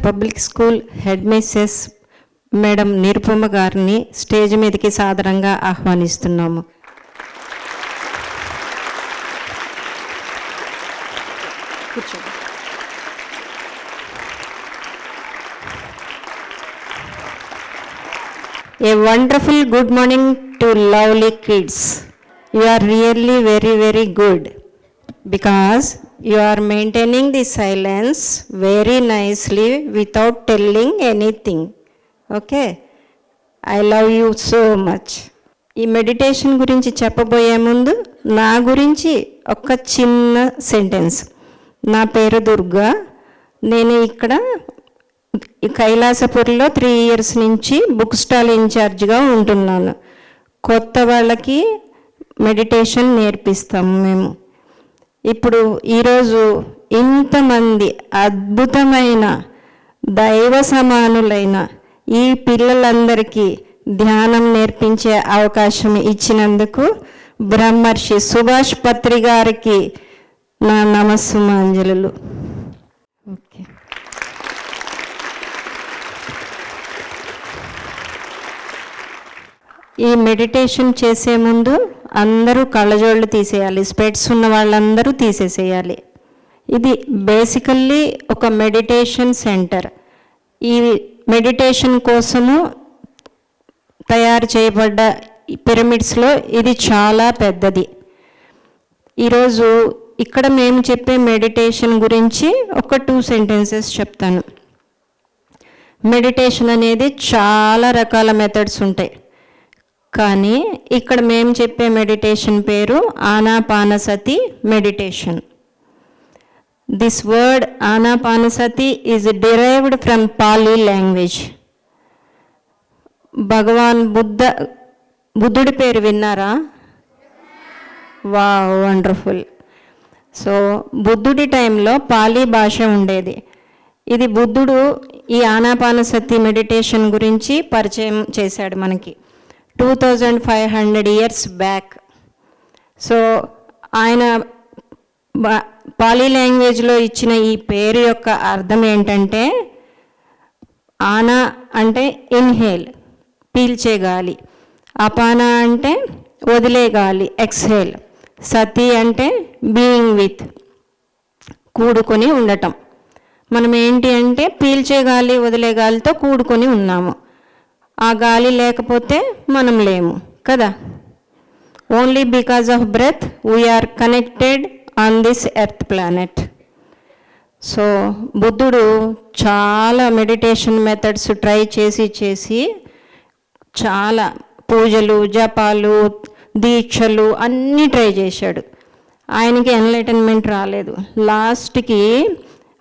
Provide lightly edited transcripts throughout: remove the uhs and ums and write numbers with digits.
Public school headmistress madam Nirupama గారిని stage మీదకి సాదరంగా ఆహ్వానిస్తున్నాము. A wonderful good morning to lovely kids. You are really very, very good because you are maintaining the silence very nicely without telling anything. Okay? I love you so much. ఈ meditation గురించి చెప్పబోయే ముందు నా గురించి ఒక చిన్న sentence. నా పేరు దుర్గా. నేను ఇక్కడ కైలాసపూర్లో 3 years నుంచి బుక్ స్టాల్ ఇన్ఛార్జ్గా ఉంటున్నాను. కొత్త వాళ్ళకి మెడిటేషన్ నేర్పిస్తాము మేము. ఇప్పుడు ఈరోజు ఇంతమంది అద్భుతమైన దైవ సమానులైన ఈ పిల్లలందరికీ ధ్యానం నేర్పించే అవకాశం ఇచ్చినందుకు బ్రహ్మర్షి సుభాష్ పత్రి గారికి నా నమస్సుమాంజలులు. ఓకే. ఈ మెడిటేషన్ చేసే ముందు అందరూ కళ్ళజోళ్ళు తీసేయాలి. స్పెట్స్ ఉన్న వాళ్ళందరూ తీసేసేయాలి. ఇది బేసికల్లీ ఒక మెడిటేషన్ సెంటర్. ఈ మెడిటేషన్ కోసము తయారు చేయబడ్డ పిరమిడ్స్లో ఇది చాలా పెద్దది. ఈరోజు ఇక్కడ మేము చెప్పే మెడిటేషన్ గురించి ఒక 2 sentences చెప్తాను. మెడిటేషన్ అనేది చాలా రకాల మెథడ్స్ ఉంటాయి, కానీ ఇక్కడ మేము చెప్పే మెడిటేషన్ పేరు Anapanasati meditation. This word Anapanasati is derived from Pali language. భగవాన్ బుద్ధుడి పేరు విన్నారా? Wow, wonderful. సో బుద్ధుడి టైంలో పాలీ భాష ఉండేది. ఇది బుద్ధుడు ఈ ఆనాపానసతి మెడిటేషన్ గురించి పరిచయం చేశాడు మనకి 2500 years బ్యాక్. సో ఆయన పాలీ లాంగ్వేజ్లో ఇచ్చిన ఈ పేరు యొక్క అర్థం ఏంటంటే, ఆనా అంటే ఇన్హేల్, పీల్చే గాలి. అపాన అంటే వదిలే గాలి, ఎక్స్హేల్. సతి అంటే బీయింగ్ విత్, కూడుకొని ఉండటం. మనం ఏంటి అంటే పీల్చే గాలి వదిలే గాలితో కూడుకొని ఉన్నాము. ఆ గాలి లేకపోతే మనం లేము కదా. Only because of breath we are connected on this earth planet. So బుద్ధుడు చాలా మెడిటేషన్ మెథడ్స్ ట్రై చేసి చాలా పూజలు, జపాలు, దీక్షలు అన్నీ ట్రై చేశాడు. ఆయనకి ఎన్లైటన్మెంట్ రాలేదు. లాస్ట్కి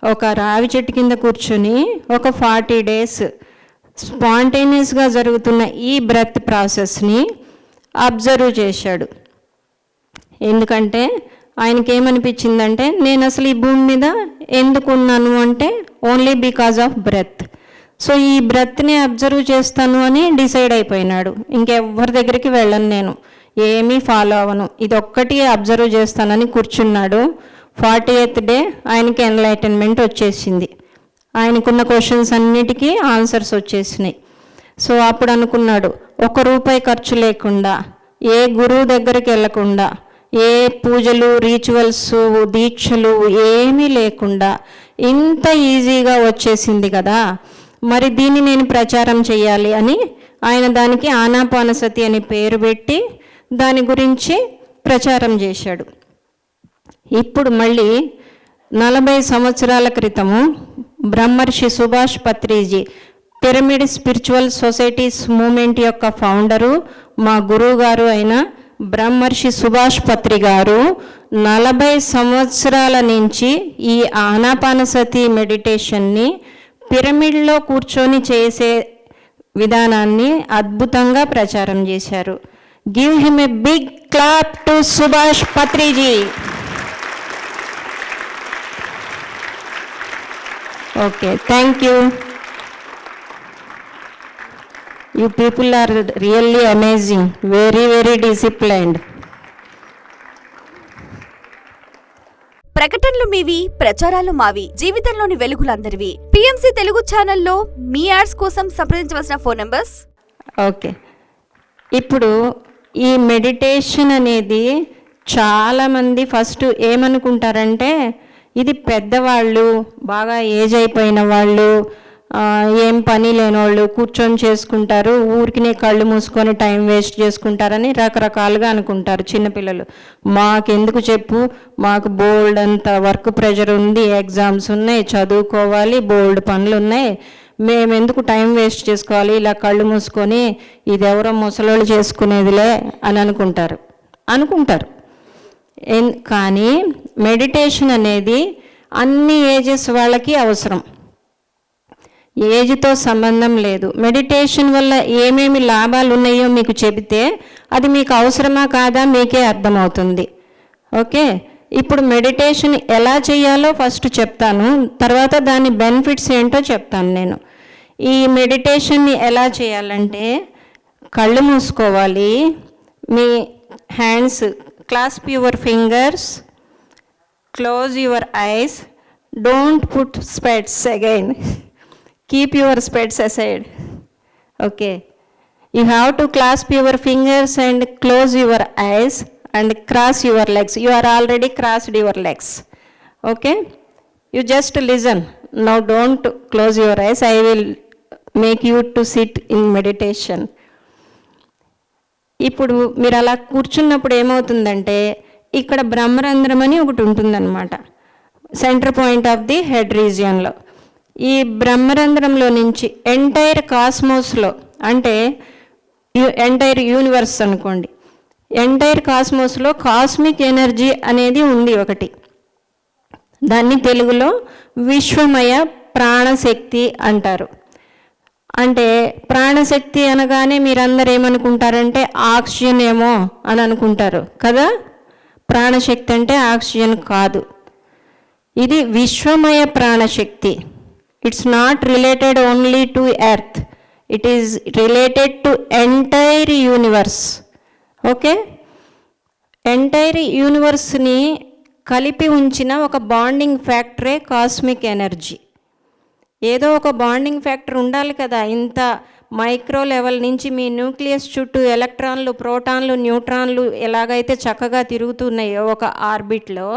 ఒక రావి చెట్టు కింద కూర్చొని ఒక 40 days స్పాంటేనియస్గా జరుగుతున్న ఈ బ్రెత్ ప్రాసెస్ని అబ్జర్వ్ చేశాడు. ఎందుకంటే ఆయనకి ఏమనిపించిందంటే, నేను అసలు ఈ భూమి మీద ఎందుకున్నాను అంటే only because of breath. So ఈ బ్రెత్ని అబ్జర్వ్ చేస్తాను అని డిసైడ్ అయిపోయినాడు. ఇంకెవ్వరి దగ్గరికి వెళ్ళను, నేను ఏమీ ఫాలో అవ్వను, ఇది ఒక్కటి అబ్జర్వ్ చేస్తానని కూర్చున్నాడు. 40th day ఆయనకి ఎన్లైటన్మెంట్ వచ్చేసింది. ఆయనకున్న క్వశ్చన్స్ అన్నిటికీ ఆన్సర్స్ వచ్చేసినాయి. సో అప్పుడు అనుకున్నాడు, ₹1 ఖర్చు లేకుండా, ఏ గురువు దగ్గరికి వెళ్ళకుండా, ఏ పూజలు, రిచువల్స్, దీక్షలు ఏమీ లేకుండా ఇంత ఈజీగా వచ్చేసింది కదా, మరి దీన్ని నేను ప్రచారం చేయాలి అని ఆయన దానికి ఆనాపానసతి అని పేరు పెట్టి దాని గురించి ప్రచారం చేశాడు. ఇప్పుడు మళ్ళీ 40 సంవత్సరాల క్రితము బ్రహ్మర్షి Subhash Patriji, pyramid spiritual societies moment యొక్క ఫౌండరు, మా గురువు గారు అయిన బ్రహ్మర్షి సుభాష్ పత్రి గారు 40 సంవత్సరాల నుంచి ఈ ఆనాపానసతి మెడిటేషన్ని పిరమిడ్లో కూర్చొని చేసే విధానాన్ని అద్భుతంగా ప్రచారం చేశారు. Give him a big clap to Subhash Patriji. Okay, thank you. You people are really amazing, very, very disciplined. ప్రకటనలు మీవి, ప్రచారాలు మావి. జీవితంలోని వెలుగులందరివి. పిఎంసి తెలుగు ఛానల్లో మీ యాడ్స్ కోసం సంప్రదించవలసిన ఫోన్ నంబర్స్. ఓకే, ఇప్పుడు ఈ మెడిటేషన్ అనేది చాలామంది ఫస్ట్ ఏమనుకుంటారంటే ఇది పెద్దవాళ్ళు, బాగా ఏజ్ అయిపోయిన వాళ్ళు, ఏం పని లేని వాళ్ళు కూర్చొని చేసుకుంటారు, ఊరికినే కళ్ళు మూసుకొని టైం వేస్ట్ చేసుకుంటారని రకరకాలుగా అనుకుంటారు చిన్నపిల్లలు. మాకెందుకు చెప్పు, మాకు బోల్డ్ అంత వర్క్ ప్రెషర్ ఉంది, ఎగ్జామ్స్ ఉన్నాయి, చదువుకోవాలి, బోల్డ్ పనులు ఉన్నాయి, మేమెందుకు టైం వేస్ట్ చేసుకోవాలి ఇలా కళ్ళు మూసుకొని, ఇది ఎవరో ముసలోళ్ళు చేసుకునేదిలే అని అనుకుంటారు. కానీ మెడిటేషన్ అనేది అన్ని ఏజెస్ వాళ్ళకి అవసరం, ఏజ్తో సంబంధం లేదు. మెడిటేషన్ వల్ల ఏమేమి లాభాలు ఉన్నాయో మీకు చెబితే అది మీకు అవసరమా కాదా మీకే అర్థమవుతుంది. ఓకే, ఇప్పుడు మెడిటేషన్ ఎలా చేయాలో ఫస్ట్ చెప్తాను, తర్వాత దాని బెనిఫిట్స్ ఏంటో చెప్తాను నేను. ఈ మెడిటేషన్ని ఎలా చేయాలంటే కళ్ళు మూసుకోవాలి, మీ hands clasp your fingers, close your eyes, don't put specs again, keep your specs aside. Okay, you have to clasp your fingers and close your eyes and cross your legs. You are already crossed your legs. Okay, you just listen. Now don't close your eyes, I will make you to sit in meditation. ఇప్పుడు మీరు అలా కూర్చున్నప్పుడు ఏమవుతుందంటే ఇక్కడ బ్రహ్మరంధ్రం అని ఒకటి ఉంటుందన్నమాట, centre point of the head రీజియన్లో. ఈ బ్రహ్మరంధ్రంలో నుంచి ఎంటైర్ కాస్మోస్లో, అంటే ఎంటైర్ యూనివర్స్ అనుకోండి, ఎంటైర్ కాస్మోస్లో కాస్మిక్ ఎనర్జీ అనేది ఉంది ఒకటి. దాన్ని తెలుగులో విశ్వమయ ప్రాణశక్తి అంటారు. అంటే ప్రాణశక్తి అనగానే మీరందరూ ఏమనుకుంటారంటే ఆక్సిజన్ ఏమో అని అనుకుంటారు కదా. ప్రాణశక్తి అంటే ఆక్సిజన్ కాదు, ఇది విశ్వమయ ప్రాణశక్తి. It's not related only to earth, it is related to entire universe. Okay, entire యూనివర్స్ని కలిపి ఉంచిన ఒక బాండింగ్ ఫ్యాక్టరే కాస్మిక్ ఎనర్జీ. ఏదో ఒక బాండింగ్ ఫ్యాక్టర్ ఉండాలి కదా. ఇంత మైక్రో లెవెల్ నుంచి మీ న్యూక్లియస్ చుట్టూ ఎలక్ట్రాన్లు, ప్రోటాన్లు, న్యూట్రాన్లు ఎలాగైతే చక్కగా తిరుగుతున్నాయో ఒక ఆర్బిట్లో,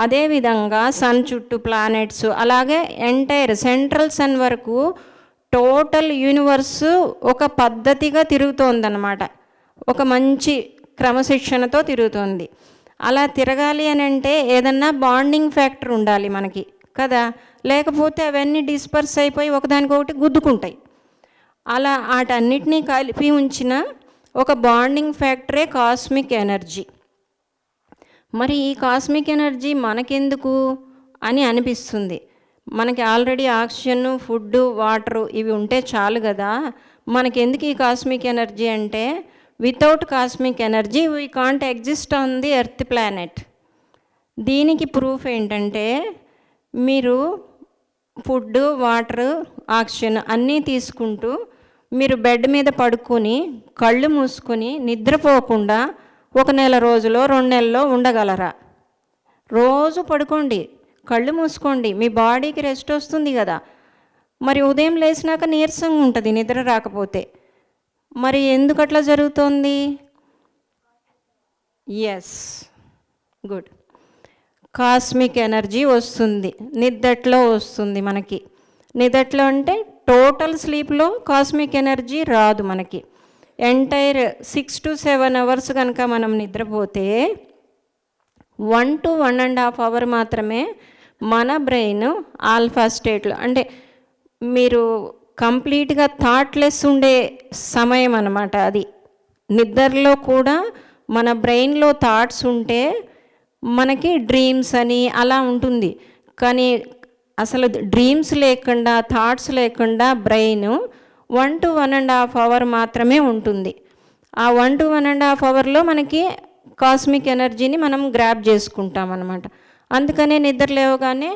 అదేవిధంగా సన్ చుట్టూ ప్లానెట్స్, అలాగే ఎంటైర్ సెంట్రల్ సన్ వరకు టోటల్ యూనివర్సు ఒక పద్ధతిగా తిరుగుతోందన్నమాట, ఒక మంచి క్రమశిక్షణతో తిరుగుతోంది. అలా తిరగాలి అని అంటే ఏదన్నా బాండింగ్ ఫ్యాక్టర్ ఉండాలి మనకి కదా, లేకపోతే అవన్నీ డిస్పర్స్ అయిపోయి ఒకదానికొకటి గుద్దుకుంటాయి. అలా వాటన్నిటినీ కలిపి ఉంచిన ఒక బాండింగ్ ఫ్యాక్టరే కాస్మిక్ ఎనర్జీ. మరి ఈ కాస్మిక్ ఎనర్జీ మనకెందుకు అని అనిపిస్తుంది. మనకి ఆల్రెడీ ఆక్సిజన్, ఫుడ్, వాటరు ఇవి ఉంటే చాలు కదా, మనకెందుకు ఈ కాస్మిక్ ఎనర్జీ అంటే without cosmic energy we can't exist on the earth planet. దీనికి ప్రూఫ్ ఏంటంటే మీరు ఫుడ్, వాటర్, ఆక్సిజన్ అన్నీ తీసుకుంటూ మీరు బెడ్ మీద పడుకొని కళ్ళు మూసుకొని నిద్రపోకుండా 1 నెల రోజులో 2 నెలల్లో ఉండగలరా? రోజు పడుకోండి, కళ్ళు మూసుకోండి, మీ బాడీకి రెస్ట్ వస్తుంది కదా. మరి ఉదయం లేచినాక నీరసంగా ఉంటుంది నిద్ర రాకపోతే. మరి ఎందుకు అట్లా జరుగుతోంది? Yes, good. కాస్మిక్ ఎనర్జీ వస్తుంది, నిద్దట్లో వస్తుంది మనకి. నిద్దట్లో అంటే టోటల్ స్లీప్లో కాస్మిక్ ఎనర్జీ రాదు మనకి. ఎంటైర్ 6 to 7 అవర్స్ కనుక మనం నిద్రపోతే 1 to 1.5 అవర్ మాత్రమే మన బ్రెయిన్ ఆల్ఫా స్టేట్లో, అంటే మీరు కంప్లీట్గా థాట్లెస్ ఉండే సమయం అన్నమాట అది. నిద్రలో కూడా మన బ్రెయిన్లో థాట్స్ ఉంటే మనకి డ్రీమ్స్ అని అలా ఉంటుంది. కానీ అసలు డ్రీమ్స్ లేకుండా, థాట్స్ లేకుండా బ్రెయిన్ 1 to 1.5 అవర్ మాత్రమే ఉంటుంది. ఆ 1 to 1.5 అవర్లో మనకి కాస్మిక్ ఎనర్జీని మనం గ్రాబ్ చేసుకుంటాం అన్నమాట. అందుకనే నిద్ర లేవగానే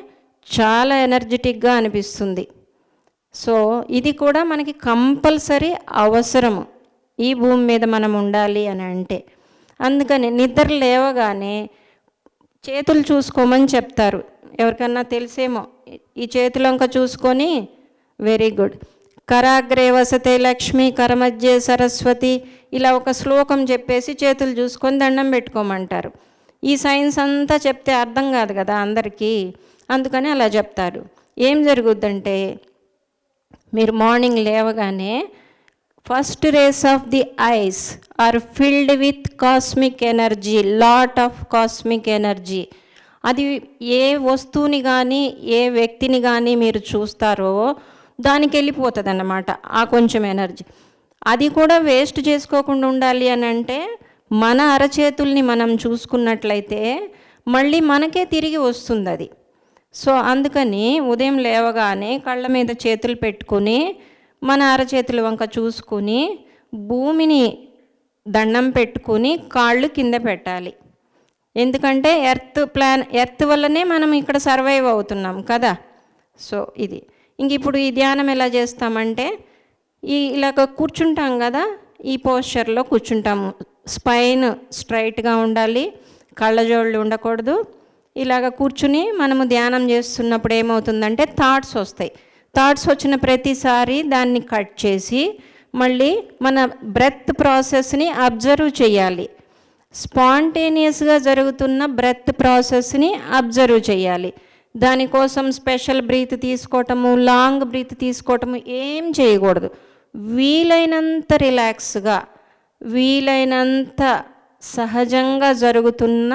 చాలా ఎనర్జెటిక్గా అనిపిస్తుంది. సో ఇది కూడా మనకి కంపల్సరీ అవసరము ఈ భూమి మీద మనం ఉండాలి అని అంటే. అందుకని నిద్ర లేవగానే చేతులు చూసుకోమని చెప్తారు. ఎవరికన్నా తెలిసేమో, ఈ చేతులంక చూసుకొని వెరీ గుడ్. కరాగ్రే వసతే లక్ష్మి కరమధ్యే సరస్వతి, ఇలా ఒక శ్లోకం చెప్పేసి చేతులు చూసుకొని దండం పెట్టుకోమంటారు. ఈ సైన్స్ అంతా చెప్తే అర్థం కాదు కదా అందరికీ, అందుకని అలా చెప్తారు. ఏం జరుగుద్దంటే మీరు మార్నింగ్ లేవగానే first rays of the eyes are filled with cosmic energy, lot of cosmic energy. అది ఏ వస్తువుని కానీ ఏ వ్యక్తిని కానీ మీరు చూస్తారో దానికి వెళ్ళిపోతుంది అన్నమాట ఆ కొంచెం ఎనర్జీ. అది కూడా వేస్ట్ చేసుకోకుండా ఉండాలి అని అంటే మన అరచేతుల్ని మనం చూసుకున్నట్లయితే మళ్ళీ మనకే తిరిగి వస్తుంది అది. సో అందుకని ఉదయం లేవగానే కళ్ళ మీద చేతులు పెట్టుకుని మన అరచేతుల వంక చూసుకుని భూమిని దండం పెట్టుకుని కాళ్ళు కింద పెట్టాలి. ఎందుకంటే ఎర్త్ వల్లనే మనం ఇక్కడ సర్వైవ్ అవుతున్నాం కదా. సో ఇది ఇంక ఇప్పుడు ఈ ధ్యానం ఎలా చేస్తామంటే ఇలాగ కూర్చుంటాం కదా, ఈ పోస్చర్లో కూర్చుంటాము. స్పైన్ స్ట్రైట్గా ఉండాలి, కళ్ళజోళ్ళు ఉండకూడదు. ఇలాగ కూర్చుని మనము ధ్యానం చేస్తున్నప్పుడు ఏమవుతుందంటే థాట్స్ వస్తాయి. థాట్స్ వచ్చిన ప్రతిసారి దాన్ని కట్ చేసి మళ్ళీ మన బ్రెత్ ప్రాసెస్ని అబ్జర్వ్ చేయాలి. స్పాంటేనియస్గా జరుగుతున్న బ్రెత్ ప్రాసెస్ని అబ్జర్వ్ చేయాలి. దానికోసం స్పెషల్ బ్రీత్ తీసుకోవటము, లాంగ్ బ్రీత్ తీసుకోవటము ఏం చేయకూడదు. వీలైనంత రిలాక్స్గా, వీలైనంత సహజంగా జరుగుతున్న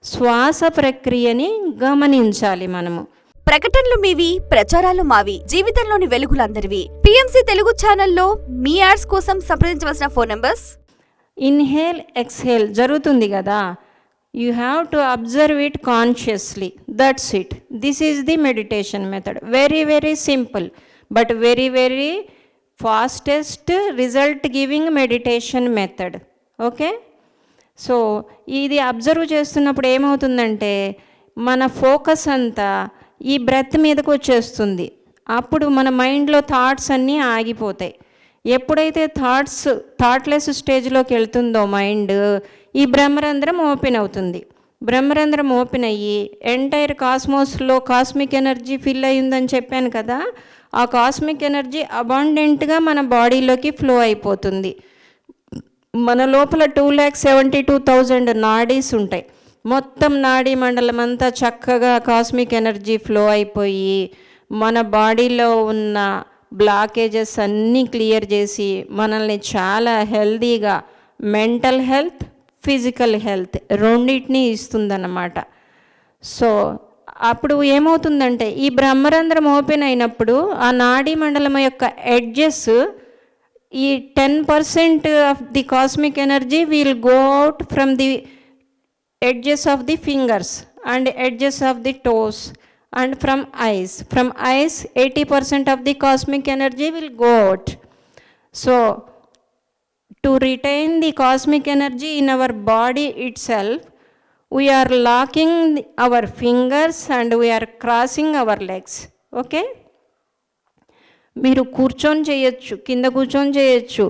శ్వాస ప్రక్రియని గమనించాలి మనము. ప్రకటనలు మీవి, ప్రచారాలు మావి, జీవితంలోని వెలుగులందరివి. పిఎంసి తెలుగు ఛానల్లో మీ యాడ్స్ కోసం సంప్రదించవలసిన ఫోన్ నంబర్స్. ఇన్హేల్ ఎక్స్హేల్ జరుగుతుంది కదా, you have to observe it consciously, that's it. This is the meditation method. Very very simple but very very fastest result giving meditation method. Okay, so ఇది observe చేస్తున్నప్పుడు ఏమవుతుందంటే మన focus అంతా ఈ breath మీదకు వచ్చేస్తుంది. అప్పుడు మన మైండ్లో థాట్స్ అన్నీ ఆగిపోతాయి. ఎప్పుడైతే థాట్లెస్ స్టేజ్లోకి వెళ్తుందో మైండ్, ఈ బ్రహ్మరంధ్రం ఓపెన్ అవుతుంది. బ్రహ్మరంధ్రం ఓపెన్ అయ్యి ఎంటైర్ కాస్మోస్లో కాస్మిక్ ఎనర్జీ ఫిల్ అయ్యిందని చెప్పాను కదా, ఆ కాస్మిక్ ఎనర్జీ అబాండెంట్గా మన బాడీలోకి ఫ్లో అయిపోతుంది. మన లోపల 2,72,000 నాడీస్ ఉంటాయి. మొత్తం నాడీ మండలం అంతా చక్కగా కాస్మిక్ ఎనర్జీ ఫ్లో అయిపోయి మన బాడీలో ఉన్న బ్లాకేజెస్ అన్నీ క్లియర్ చేసి మనల్ని చాలా హెల్దీగా, మెంటల్ హెల్త్, ఫిజికల్ హెల్త్ రెండింటినీ ఇస్తుందన్నమాట. సో అప్పుడు ఏమవుతుందంటే ఈ బ్రహ్మరంధ్రం ఓపెన్ అయినప్పుడు ఆ నాడీ మండలం యొక్క ఎడ్జెస్, ఈ 10% of the cosmic energy will go out from the edges of the fingers and edges of the toes and from eyes. From eyes 80% of the cosmic energy will go out. So to retain the cosmic energy in our body itself, we are locking our fingers and we are crossing our legs. Okay, మీరు కూర్చొని చేయొచ్చు, కింద కూర్చొని చేయొచ్చు,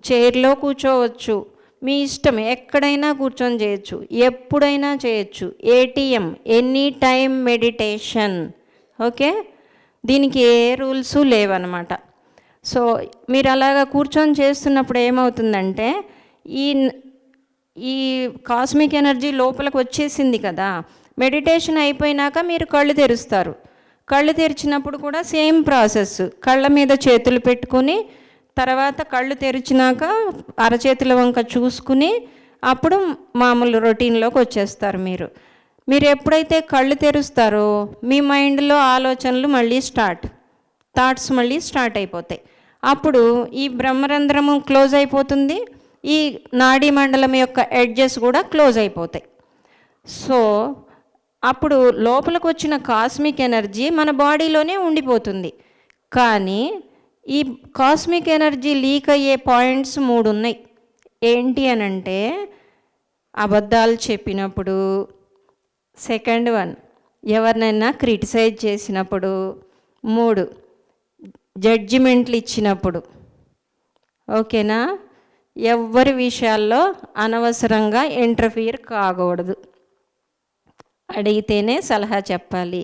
చైర్లో కూర్చోవచ్చు, మీ ఇష్టం, ఎక్కడైనా కూర్చొని చేయొచ్చు, ఎప్పుడైనా చేయొచ్చు. ATM, any time meditation. Okay, దీనికి ఏ రూల్స్ లేవన్నమాట. సో మీరు అలాగా కూర్చొని చేస్తున్నప్పుడు ఏమవుతుందంటే ఈ కాస్మిక్ ఎనర్జీ లోపలికి వచ్చేసింది కదా. మెడిటేషన్ అయిపోయినాక మీరు కళ్ళు తెరుస్తారు. కళ్ళు తెరిచినప్పుడు కూడా సేమ్ ప్రాసెస్. కళ్ళ మీద చేతులు పెట్టుకుని తర్వాత కళ్ళు తెరిచినాక అరచేతుల వంక చూసుకుని అప్పుడు మామూలు రొటీన్లోకి వచ్చేస్తారు. మీరు ఎప్పుడైతే కళ్ళు తెరుస్తారో మీ మైండ్లో ఆలోచనలు మళ్ళీ థాట్స్ మళ్ళీ స్టార్ట్ అయిపోతాయి. అప్పుడు ఈ బ్రహ్మరంధ్రము క్లోజ్ అయిపోతుంది, ఈ నాడీ మండలం యొక్క ఎడ్జెస్ కూడా క్లోజ్ అయిపోతాయి. సో అప్పుడు లోపలికి వచ్చిన కాస్మిక్ ఎనర్జీ మన బాడీలోనే ఉండిపోతుంది. కానీ ఈ కాస్మిక్ ఎనర్జీ లీక్ అయ్యే పాయింట్స్ 3 ఉన్నాయి. ఏంటి అనంటే అబద్ధాలు చెప్పినప్పుడు, సెకండ్ వన్ ఎవరినైనా క్రిటిసైజ్ చేసినప్పుడు, 3 జడ్జిమెంట్లు ఇచ్చినప్పుడు. ఓకేనా, ఎవ్వరి విషయాల్లో అనవసరంగా ఇంటర్ఫియర్ కాకూడదు. అడిగితేనే సలహా చెప్పాలి.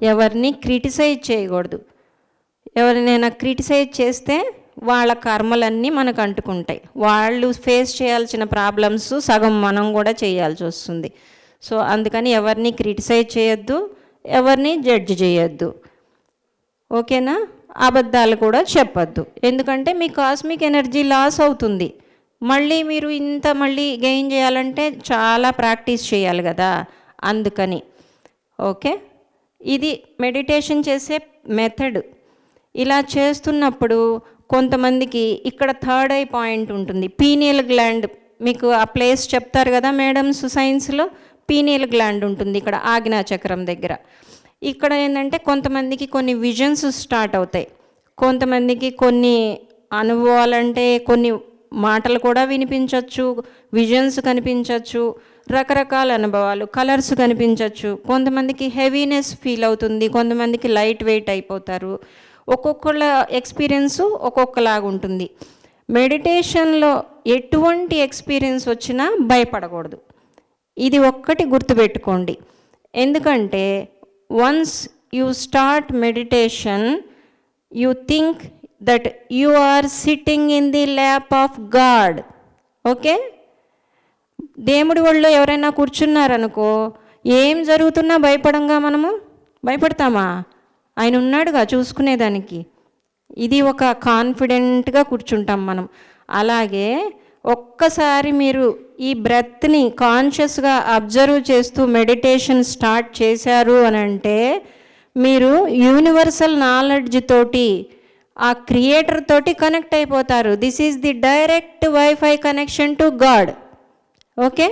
ఎవరిని క్రిటిసైజ్ చేయకూడదు. ఎవరినైనా క్రిటిసైజ్ చేస్తే వాళ్ళ కర్మలన్నీ మనకు అంటుకుంటాయి. వాళ్ళు ఫేస్ చేయాల్సిన ప్రాబ్లమ్స్ సగం మనం కూడా చేయాల్సి వస్తుంది. సో అందుకని ఎవరిని క్రిటిసైజ్ చేయొద్దు, ఎవరిని జడ్జ్ చేయొద్దు. ఓకేనా? అబద్ధాలు కూడా చెప్పొద్దు. ఎందుకంటే మీ కాస్మిక్ ఎనర్జీ లాస్ అవుతుంది. మళ్ళీ మీరు మళ్ళీ గెయిన్ చేయాలంటే చాలా ప్రాక్టీస్ చేయాలి కదా, అందుకని. ఓకే, ఇది మెడిటేషన్ చేసే మెథడ్. ఇలా చేస్తున్నప్పుడు కొంతమందికి ఇక్కడ థర్డ్ ఐ పాయింట్ ఉంటుంది, పీనియల్ గ్లాండ్. మీకు ఆ ప్లేస్ చెప్తారు కదా మేడమ్స్ సైన్స్లో, పీనియల్ గ్లాండ్ ఉంటుంది ఇక్కడ ఆజ్ఞా చక్రం దగ్గర. ఇక్కడ ఏంటంటే కొంతమందికి కొన్ని విజన్స్ స్టార్ట్ అవుతాయి, కొంతమందికి కొన్ని అనుభవాలంటే కొన్ని మాటలు కూడా వినిపించవచ్చు, విజన్స్ కనిపించవచ్చు, రకరకాల అనుభవాలు, కలర్స్ కనిపించవచ్చు. కొంతమందికి హెవీనెస్ ఫీల్ అవుతుంది, కొంతమందికి లైట్ వెయిట్ అయిపోతారు. ఒక్కొక్కళ్ళ ఎక్స్పీరియన్సు ఒక్కొక్కలాగా ఉంటుంది. మెడిటేషన్లో ఎటువంటి ఎక్స్పీరియన్స్ వచ్చినా భయపడకూడదు. ఇది ఒక్కటి గుర్తుపెట్టుకోండి. ఎందుకంటే once you start meditation, you think that you are sitting in the lap of God. Okay, దేవుడి ఒళ్ళో ఎవరైనా కూర్చున్నారనుకో, ఏం జరుగుతున్నా మనము భయపడతామా? ఆయన ఉన్నాడుగా చూసుకునేదానికి. ఇది ఒక కాన్ఫిడెంట్గా కూర్చుంటాం మనం. అలాగే ఒక్కసారి మీరు ఈ బ్రెత్ని కాన్షియస్గా అబ్జర్వ్ చేస్తూ మెడిటేషన్ స్టార్ట్ చేశారు అని అంటే మీరు యూనివర్సల్ నాలెడ్జ్ తోటి ఆ క్రియేటర్ తోటి కనెక్ట్ అయిపోతారు. This is the direct wifi connection to God. Okay,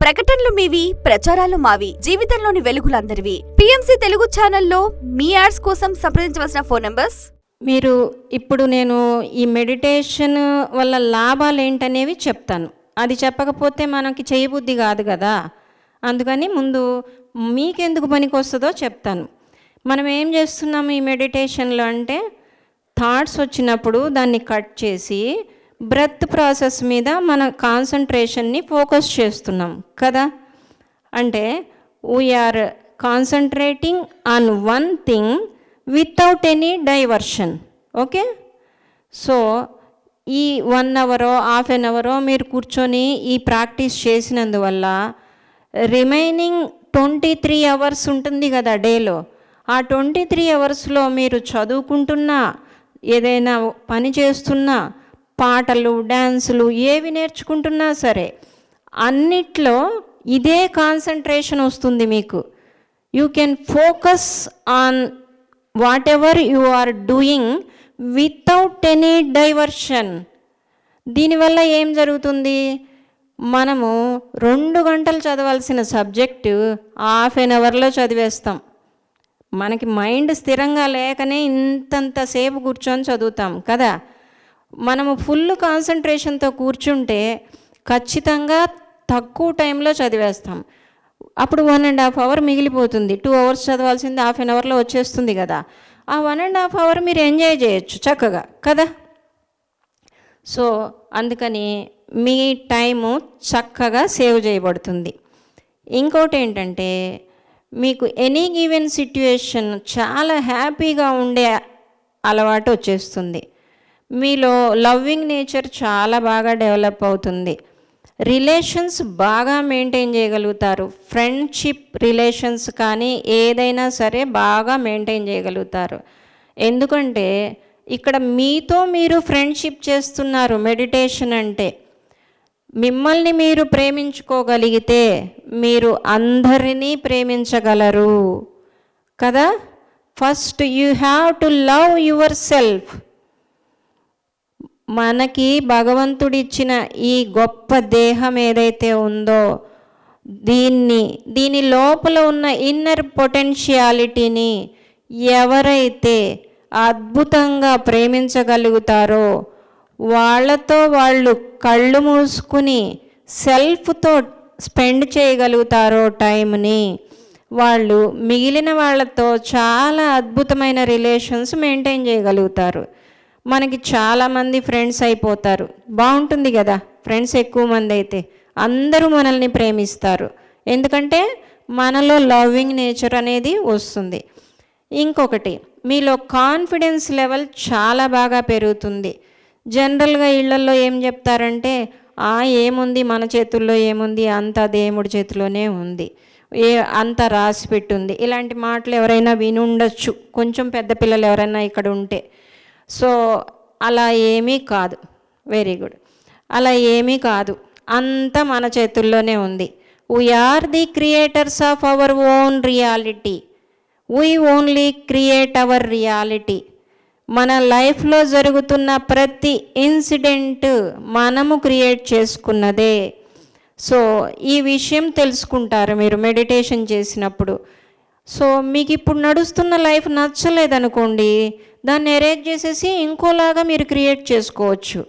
ప్రకటనలు మీవి, ప్రచారాలు మావి, జీవితంలోని వెలుగులందరివి. పిఎంసి తెలుగు ఛానల్లో మీ యాడ్స్ కోసం సంప్రదించవలసిన ఫోన్ నంబర్స్. మీరు ఇప్పుడు నేను ఈ మెడిటేషన్ వల్ల లాభాలు ఏంటనేవి చెప్తాను. అది చెప్పకపోతే మనకి చేయబుద్ధి కాదు కదా, అందుకని ముందు మీకెందుకు పనికి వస్తుందో చెప్తాను. మనం ఏం చేస్తున్నాము ఈ మెడిటేషన్లో అంటే, థాట్స్ వచ్చినప్పుడు దాన్ని కట్ చేసి బ్రెత్ ప్రాసెస్ మీద మన కాన్సన్ట్రేషన్ని ఫోకస్ చేస్తున్నాం కదా. అంటే we are concentrating on one thing without any diversion. Okay, so ఈ 1 అవరో హాఫ్ ఎన్ అవరో మీరు కూర్చొని ఈ ప్రాక్టీస్ చేసినందువల్ల రిమైనింగ్ 23 అవర్స్ ఉంటుంది కదా డేలో, ఆ 23 అవర్స్లో మీరు చదువుకుంటున్నా, ఏదైనా పని చేస్తున్నా, పాటలు డ్యాన్సులు ఏవి నేర్చుకుంటున్నా సరే, అన్నిట్లో ఇదే కాన్సన్ట్రేషన్ వస్తుంది మీకు. You can focus on whatever you are doing without any diversion. దీనివల్ల ఏం జరుగుతుంది, మనము 2 గంటలు చదవాల్సిన సబ్జెక్టు హాఫ్ ఎన్ అవర్లో చదివేస్తాం. మనకి మైండ్ స్థిరంగా లేకనే ఇంతంతసేపు కూర్చొని చదువుతాం కదా. మనము ఫుల్ కాన్సన్ట్రేషన్తో కూర్చుంటే ఖచ్చితంగా తక్కువ టైంలో చదివేస్తాం. అప్పుడు 1.5 అవర్ మిగిలిపోతుంది. 2 అవర్స్ చదవాల్సింది హాఫ్ ఎన్ అవర్లో వచ్చేస్తుంది కదా. ఆ 1.5 అవర్ మీరు ఎంజాయ్ చేయొచ్చు చక్కగా కదా. సో అందుకని మీ టైము చక్కగా సేవ్ చేయబడుతుంది. ఇంకోటి ఏంటంటే, మీకు ఎనీ గివెన్ సిట్యుయేషన్ చాలా హ్యాపీగా ఉండే అలవాటు వచ్చేస్తుంది. మీలో లవ్వింగ్ నేచర్ చాలా బాగా డెవలప్ అవుతుంది. రిలేషన్స్ బాగా మెయింటైన్ చేయగలుగుతారు. ఫ్రెండ్షిప్ రిలేషన్స్ కానీ ఏదైనా సరే బాగా మెయింటైన్ చేయగలుగుతారు. ఎందుకంటే ఇక్కడ మీతో మీరు ఫ్రెండ్షిప్ చేస్తున్నారు. మెడిటేషన్ అంటే మిమ్మల్ని మీరు ప్రేమించుకోగలిగితే మీరు అందరినీ ప్రేమించగలరు కదా. First you have to love your self. మనకి భగవంతుడిచ్చిన ఈ గొప్ప దేహం ఏదైతే ఉందో, దీని లోపల ఉన్న ఇన్నర్ పొటెన్షియాలిటీని ఎవరైతే అద్భుతంగా ప్రేమించగలుగుతారో, వాళ్ళతో వాళ్ళు కళ్ళు మూసుకుని సెల్ఫ్తో స్పెండ్ చేయగలుగుతారో టైంని, వాళ్ళు మిగిలిన వాళ్ళతో చాలా అద్భుతమైన రిలేషన్స్ మెయింటైన్ చేయగలుగుతారు. మనకి చాలామంది ఫ్రెండ్స్ అయిపోతారు, బాగుంటుంది కదా. ఫ్రెండ్స్ ఎక్కువ మంది అయితే అందరూ మనల్ని ప్రేమిస్తారు. ఎందుకంటే మనలో లవింగ్ నేచర్ అనేది వస్తుంది. ఇంకొకటి, మీలో కాన్ఫిడెన్స్ లెవెల్ చాలా బాగా పెరుగుతుంది. జనరల్గా ఇళ్లల్లో ఏం చెప్తారంటే, ఏముంది మన చేతుల్లో ఏముంది, అంత దేవుడి చేతిలోనే ఉంది, అంత రాసి పెట్టుంది, ఇలాంటి మాటలు ఎవరైనా విని ఉండొచ్చు, కొంచెం పెద్ద పిల్లలు ఎవరైనా ఇక్కడ ఉంటే. సో అలా ఏమీ కాదు. Very good. అలా ఏమీ కాదు, అంతా మన చేతుల్లోనే ఉంది. We are the creators of our own reality. We only create our reality. మన లైఫ్లో జరుగుతున్న ప్రతి ఇన్సిడెంట్ మనము క్రియేట్ చేసుకున్నదే. సో ఈ విషయం తెలుసుకుంటారు మీరు మెడిటేషన్ చేసినప్పుడు. సో మీకు ఇప్పుడు నడుస్తున్న లైఫ్ నచ్చలేదనుకోండి, దాన్ని ఎరేజ్ చేసేసి ఇంకోలాగా మీరు క్రియేట్ చేసుకోవచ్చు.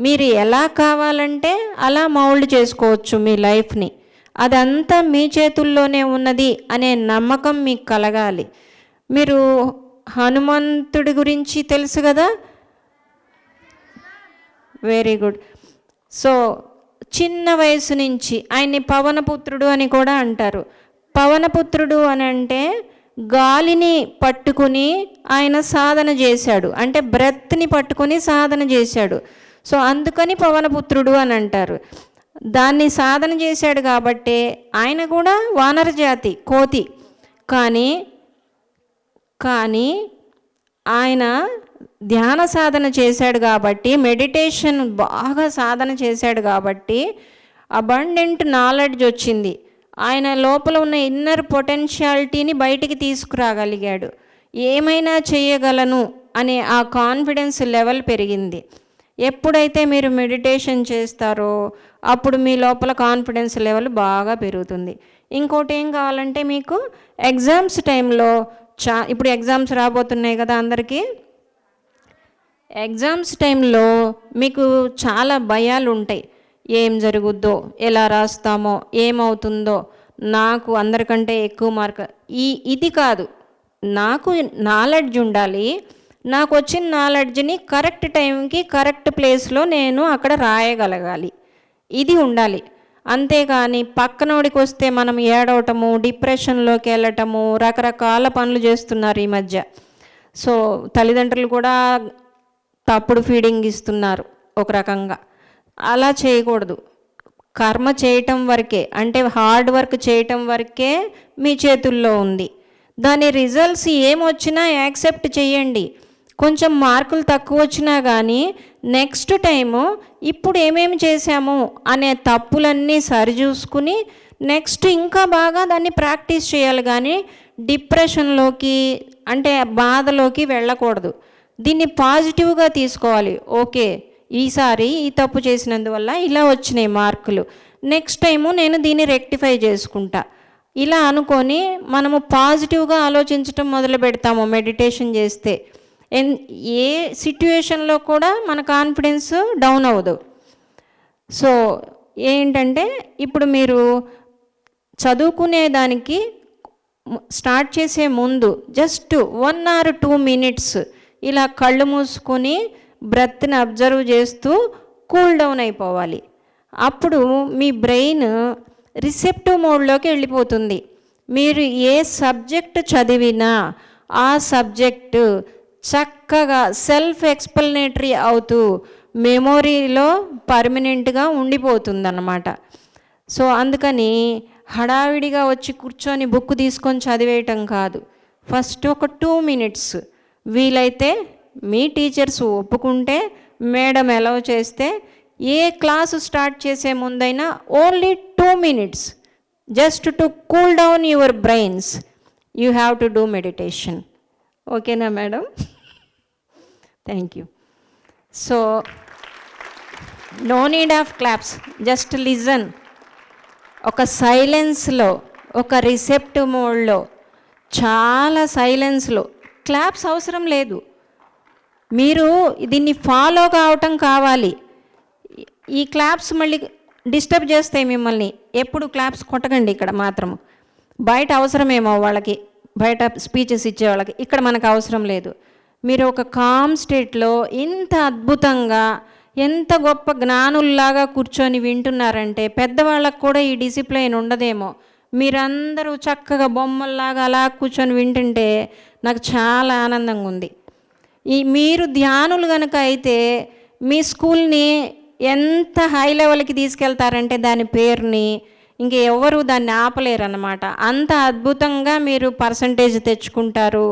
మీరు ఎలా కావాలంటే అలా మౌల్డ్ చేసుకోవచ్చు మీ లైఫ్ని. అదంతా మీ చేతుల్లోనే ఉన్నది అనే నమ్మకం మీకు కలగాలి. మీరు హనుమంతుడి గురించి తెలుసు కదా? Very good. సో చిన్న వయసు నుంచి ఆయన్ని పవనపుత్రుడు అని కూడా అంటారు. పవనపుత్రుడు అని అంటే గాలిని పట్టుకుని ఆయన సాధన చేశాడు, అంటే బ్రెత్ని పట్టుకుని సాధన చేశాడు. సో అందుకని పవనపుత్రుడు అని అంటారు. దాన్ని సాధన చేశాడు కాబట్టే ఆయన కూడా వానర జాతి, కోతి. కానీ ఆయన ధ్యాన సాధన చేశాడు కాబట్టి, మెడిటేషన్ బాగా సాధన చేశాడు కాబట్టి అబండెంట్ నాలెడ్జ్ వచ్చింది. ఆయన లోపల ఉన్న ఇన్నర్ పొటెన్షియాలిటీని బయటికి తీసుకురాగలిగాడు. ఏమైనా చేయగలను అనే ఆ కాన్ఫిడెన్స్ లెవెల్ పెరిగింది. ఎప్పుడైతే మీరు మెడిటేషన్ చేస్తారో అప్పుడు మీ లోపల కాన్ఫిడెన్స్ లెవెల్ బాగా పెరుగుతుంది. ఇంకోటి ఏం కావాలంటే, మీకు ఎగ్జామ్స్ టైంలో ఇప్పుడు ఎగ్జామ్స్ రాబోతున్నాయి కదా అందరికీ. ఎగ్జామ్స్ టైంలో మీకు చాలా భయాలు ఉంటాయి. ఏం జరుగుద్దో, ఎలా రాస్తామో, ఏమవుతుందో, నాకు అందరికంటే ఎక్కువ మార్క్, ఇది కాదు. నాకు నాలెడ్జ్ ఉండాలి, నాకు వచ్చిన నాలెడ్జ్ని కరెక్ట్ టైంకి కరెక్ట్ ప్లేస్లో నేను అక్కడ రాయగలగాలి, ఇది ఉండాలి. అంతేగాని పక్కనోడికి వస్తే మనం ఏడవటము, డిప్రెషన్లోకి వెళ్ళటము, రకరకాల పనులు చేస్తున్నారు ఈ మధ్య. సో తల్లిదండ్రులు కూడా తప్పుడు ఫీడింగ్ ఇస్తున్నారు ఒక రకంగా. అలా చేయకూడదు. కర్మ చేయటం వరకే, అంటే హార్డ్ వర్క్ చేయటం వరకే మీ చేతుల్లో ఉంది. దాని రిజల్ట్స్ ఏమొచ్చినా యాక్సెప్ట్ చేయండి. కొంచెం మార్కులు తక్కువ వచ్చినా కానీ నెక్స్ట్ టైము ఇప్పుడు ఏమేమి చేశాము అనే తప్పులన్నీ సరిచూసుకుని నెక్స్ట్ ఇంకా బాగా దాన్ని ప్రాక్టీస్ చేయాలి. కానీ డిప్రెషన్లోకి, అంటే బాధలోకి వెళ్ళకూడదు. దీన్ని పాజిటివ్గా తీసుకోవాలి. ఓకే, ఈసారి ఈ తప్పు చేసినందువల్ల ఇలా వచ్చినాయి మార్కులు, నెక్స్ట్ టైము నేను దీన్ని రెక్టిఫై చేసుకుంటా, ఇలా అనుకొని మనము పాజిటివ్గా ఆలోచించటం మొదలు పెడతాము మెడిటేషన్ చేస్తే. ఏ సిట్యుయేషన్లో కూడా మన కాన్ఫిడెన్స్ డౌన్ అవ్వదు. సో ఏంటంటే, ఇప్పుడు మీరు చదువుకునేదానికి స్టార్ట్ చేసే ముందు జస్ట్ 1 or 2 minutes ఇలా కళ్ళు మూసుకొని బ్రెత్ని అబ్జర్వ్ చేస్తూ కూల్ డౌన్ అయిపోవాలి. అప్పుడు మీ బ్రెయిన్ రిసెప్టివ్ మోడ్లోకి వెళ్ళిపోతుంది. మీరు ఏ సబ్జెక్ట్ చదివినా ఆ సబ్జెక్టు చక్కగా సెల్ఫ్ ఎక్స్ప్లనేటరీ అవుతూ మెమొరీలో పర్మనెంట్గా ఉండిపోతుందన్నమాట. సో అందుకని హడావిడిగా వచ్చి కూర్చొని బుక్ తీసుకొని చదివేయటం కాదు. ఫస్ట్ ఒక 2 minutes వీలైతే మీ టీచర్స్ ఒప్పుకుంటే, మేడం అలౌ చేస్తే, ఏ క్లాసు స్టార్ట్ చేసే ముందైనా only 2 minutes just to cool down your brains you have to do meditation. ఓకేనా madam? Thank you. So no need of claps, just listen. ఒక సైలెన్స్లో, ఒక రిసెప్టివ్ మోడ్లో, చాలా సైలెన్స్లో. క్లాప్స్ అవసరం లేదు. మీరు దీన్ని ఫాలో కావటం కావాలి. ఈ క్లాప్స్ మళ్ళీ డిస్టర్బ్ చేస్తాయి మిమ్మల్ని. ఎప్పుడు క్లాప్స్ కొట్టకండి ఇక్కడ మాత్రము. బయట అవసరమేమో వాళ్ళకి, బయట స్పీచెస్ ఇచ్చే వాళ్ళకి, ఇక్కడ మనకు అవసరం లేదు. మీరు ఒక కామ్ స్టేట్లో ఇంత అద్భుతంగా, ఎంత గొప్ప జ్ఞానుల్లాగా కూర్చొని వింటున్నారంటే పెద్దవాళ్ళకు కూడా ఈ డిసిప్లైన్ ఉండదేమో. మీరందరూ చక్కగా బొమ్మల్లాగా అలా కూర్చొని వింటుంటే నాకు చాలా ఆనందంగా ఉంది. మీరు ధ్యానులు కనుక అయితే మీ స్కూల్ని ఎంత హై లెవెల్కి తీసుకెళ్తారంటే దాని పేరుని ఇంక ఎవరు దాన్ని ఆపలేరు అన్నమాట. అంత అద్భుతంగా మీరు పర్సంటేజ్ తెచ్చుకుంటారు,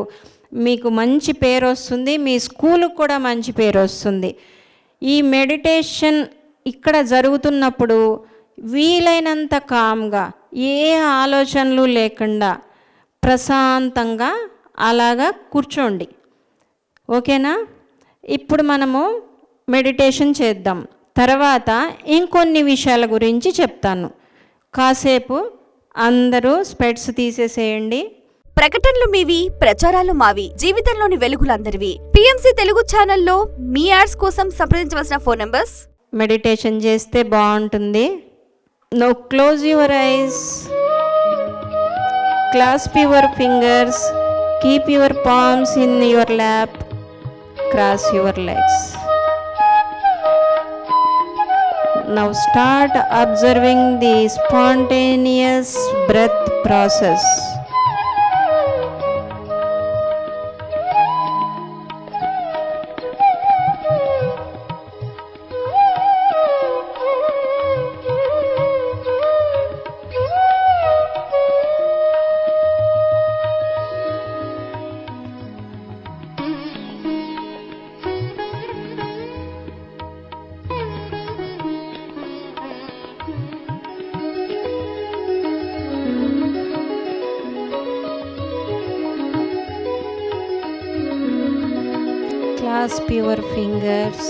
మీకు మంచి పేరు వస్తుంది, మీ స్కూలుకు కూడా మంచి పేరు వస్తుంది. ఈ మెడిటేషన్ ఇక్కడ జరుగుతున్నప్పుడు వీలైనంత కామ్గా, ఏ ఆలోచనలు లేకుండా ప్రశాంతంగా అలాగా కూర్చోండి. ఓకేనా? ఇప్పుడు మనము మెడిటేషన్ చేద్దాం. తర్వాత ఇంకొన్ని విషయాల గురించి చెప్తాను. కాసేపు అందరూ స్పెట్స్ తీసేసేయండి. ప్రకటనలు మీవి, ప్రచారాలు మావి, జీవితంలోని వెలుగులందరివి. పిఎంసి తెలుగు ఛానల్లో మీ యాడ్స్ కోసం సంప్రదించవలసిన ఫోన్ నంబర్స్. మెడిటేషన్ చేస్తే బాగుంటుంది. No close your eyes, clasp your fingers, keep your palms in your lap, cross your legs. Now start observing the spontaneous breath process. Clasp your fingers.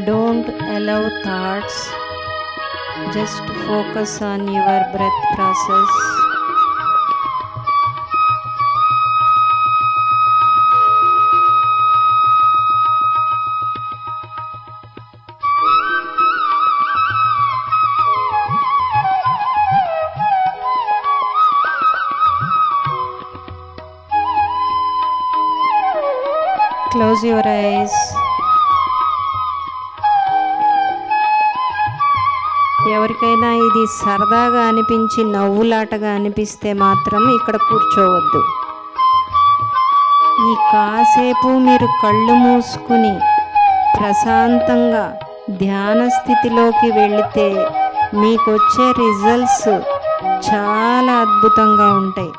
Don't allow thoughts. Just focus on your breath process. Close your eyes. ఎవరికైనా ఇది సరదాగా అనిపించి నవ్వులాటగా అనిపిస్తే మాత్రం ఇక్కడ కూర్చోవద్దు. ఈ కాసేపు మీరు కళ్ళు మూసుకుని ప్రశాంతంగా ధ్యాన స్థితిలోకి వెళితే మీకు వచ్చే రిజల్ట్స్ చాలా అద్భుతంగా ఉంటాయి.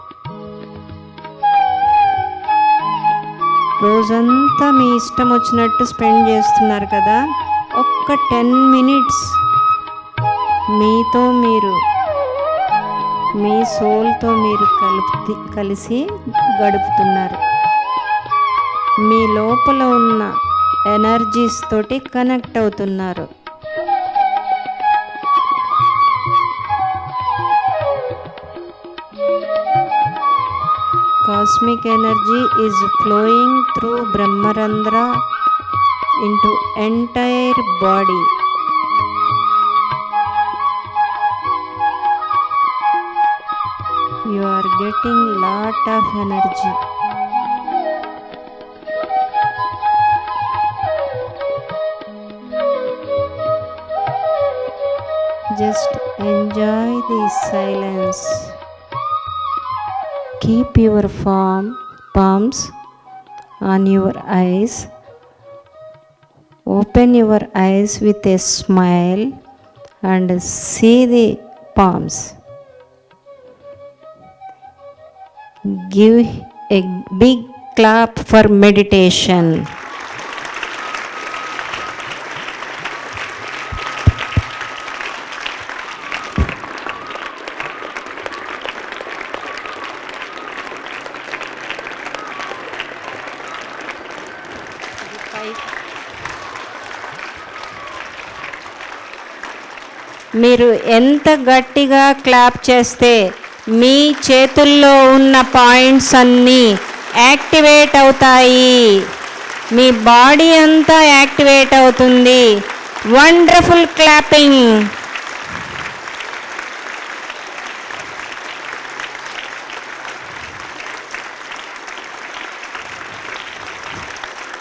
రోజంతా మీ ఇష్టం వచ్చినట్టు స్పెండ్ చేస్తున్నారు కదా, ఒక్క 10 minutes మీతో మీరు, మీ సోల్తో మీరు కలిసి గడుపుతున్నారు. మీ లోపల ఉన్న ఎనర్జీస్ తోటి కనెక్ట్ అవుతున్నారు. Cosmic energy is flowing through Brahmarandra into entire body. You are getting lot of energy. Just enjoy this silence. Keep your palms on your eyes. Open your eyes with a smile and see the palms. Give a big clap for meditation. మీరు ఎంత గట్టిగా clap చేస్తే మీ చేతుల్లో ఉన్న points అన్నీ activate అవుతాయి, మీ body అంతా activate అవుతుంది. Wonderful clapping.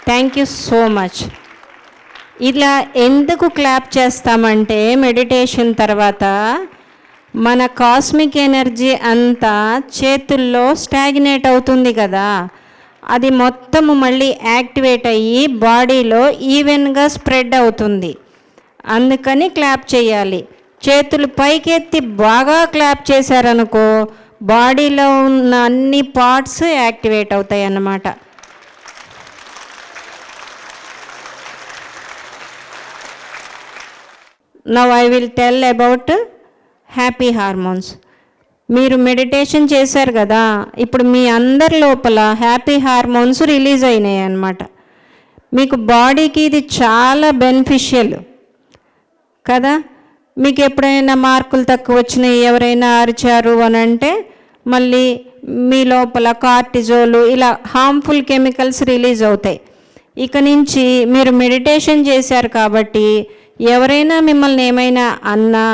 Thank you so much. ఇలా ఎందుకు క్లాప్ చేస్తామంటే మెడిటేషన్ తర్వాత మన కాస్మిక్ ఎనర్జీ అంతా చేతుల్లో స్టాగ్నేట్ అవుతుంది కదా, అది మొత్తము మళ్ళీ యాక్టివేట్ అయ్యి బాడీలో ఈవెన్గా స్ప్రెడ్ అవుతుంది. అందుకని క్లాప్ చేయాలి. చేతులు పైకెత్తి బాగా క్లాప్ చేశారనుకో బాడీలో ఉన్న అన్ని పార్ట్స్ యాక్టివేట్ అవుతాయి అన్నమాట. Now I will tell about happy hormones. మీరు మెడిటేషన్ చేశారు కదా, ఇప్పుడు మీ అందరి లోపల హ్యాపీ హార్మోన్స్ రిలీజ్ అయినాయి అన్నమాట. మీకు బాడీకి ఇది చాలా బెనిఫిషియల్ కదా. మీకు ఎప్పుడైనా మార్కులు తక్కువ వచ్చినాయి, ఎవరైనా అరిచారు అని అంటే మళ్ళీ మీ లోపల కార్టిజోలు ఇలా హార్మ్ఫుల్ కెమికల్స్ రిలీజ్ అవుతాయి. ఇక నుంచి మీరు మెడిటేషన్ చేశారు కాబట్టి ఎవరైనా మిమ్మల్ని ఏమైనా అన్నా,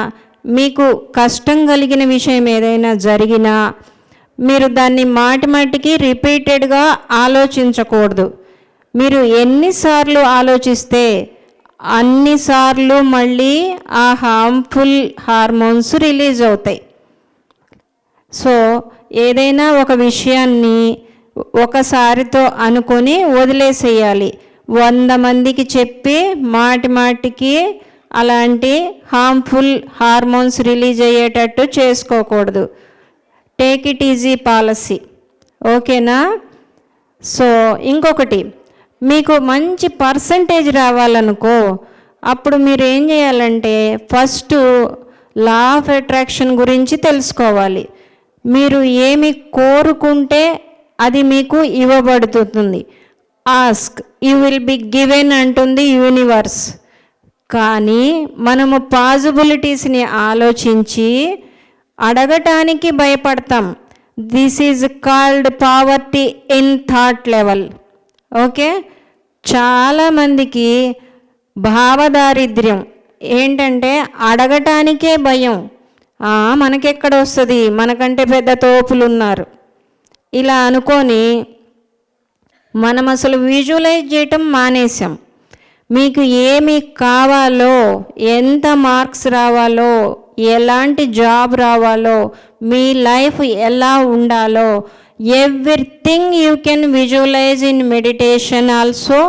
మీకు కష్టం కలిగిన విషయం ఏదైనా జరిగినా మీరు దాన్ని మాటిమాటికి రిపీటెడ్గా ఆలోచించకూడదు. మీరు ఎన్నిసార్లు ఆలోచిస్తే అన్నిసార్లు మళ్ళీ ఆ హార్మ్ఫుల్ హార్మోన్స్ రిలీజ్ అవుతాయి. సో ఏదైనా ఒక విషయాన్ని ఒకసారితో అనుకొని వదిలేసేయాలి. 100 మందికి చెప్పి మాటికి అలాంటి హార్మ్ఫుల్ హార్మోన్స్ రిలీజ్ అయ్యేటట్టు చేసుకోకూడదు. టేక్ ఇట్ ఈజీ పాలసీ, ఓకేనా? సో ఇంకొకటి, మీకు మంచి పర్సంటేజ్ రావాలనుకో అప్పుడు మీరు ఏం చేయాలంటే ఫస్ట్ లా ఆఫ్ అట్రాక్షన్ గురించి తెలుసుకోవాలి. మీరు ఏమి కోరుకుంటే అది మీకు ఇవ్వబడుతుంది. Ask you will be given అంటుంది యూనివర్స్. కానీ మనము పాజిబిలిటీస్ని ఆలోచించి అడగటానికి భయపడతాం. This is called poverty in thought level. Okay, చాలామందికి భావదారిద్ర్యం ఏంటంటే అడగటానికే భయం. మనకెక్కడ వస్తుంది, మనకంటే పెద్ద తోపులు ఉన్నారు ఇలా అనుకొని మనం అసలు విజువలైజ్ చేయటం మానేసాం. మీకు ఏమి కావాలో, ఎంత మార్క్స్ రావాలో, ఎలాంటి జాబ్ రావాలో, మీ లైఫ్ ఎలా ఉండాలో everything you can visualize in meditation also.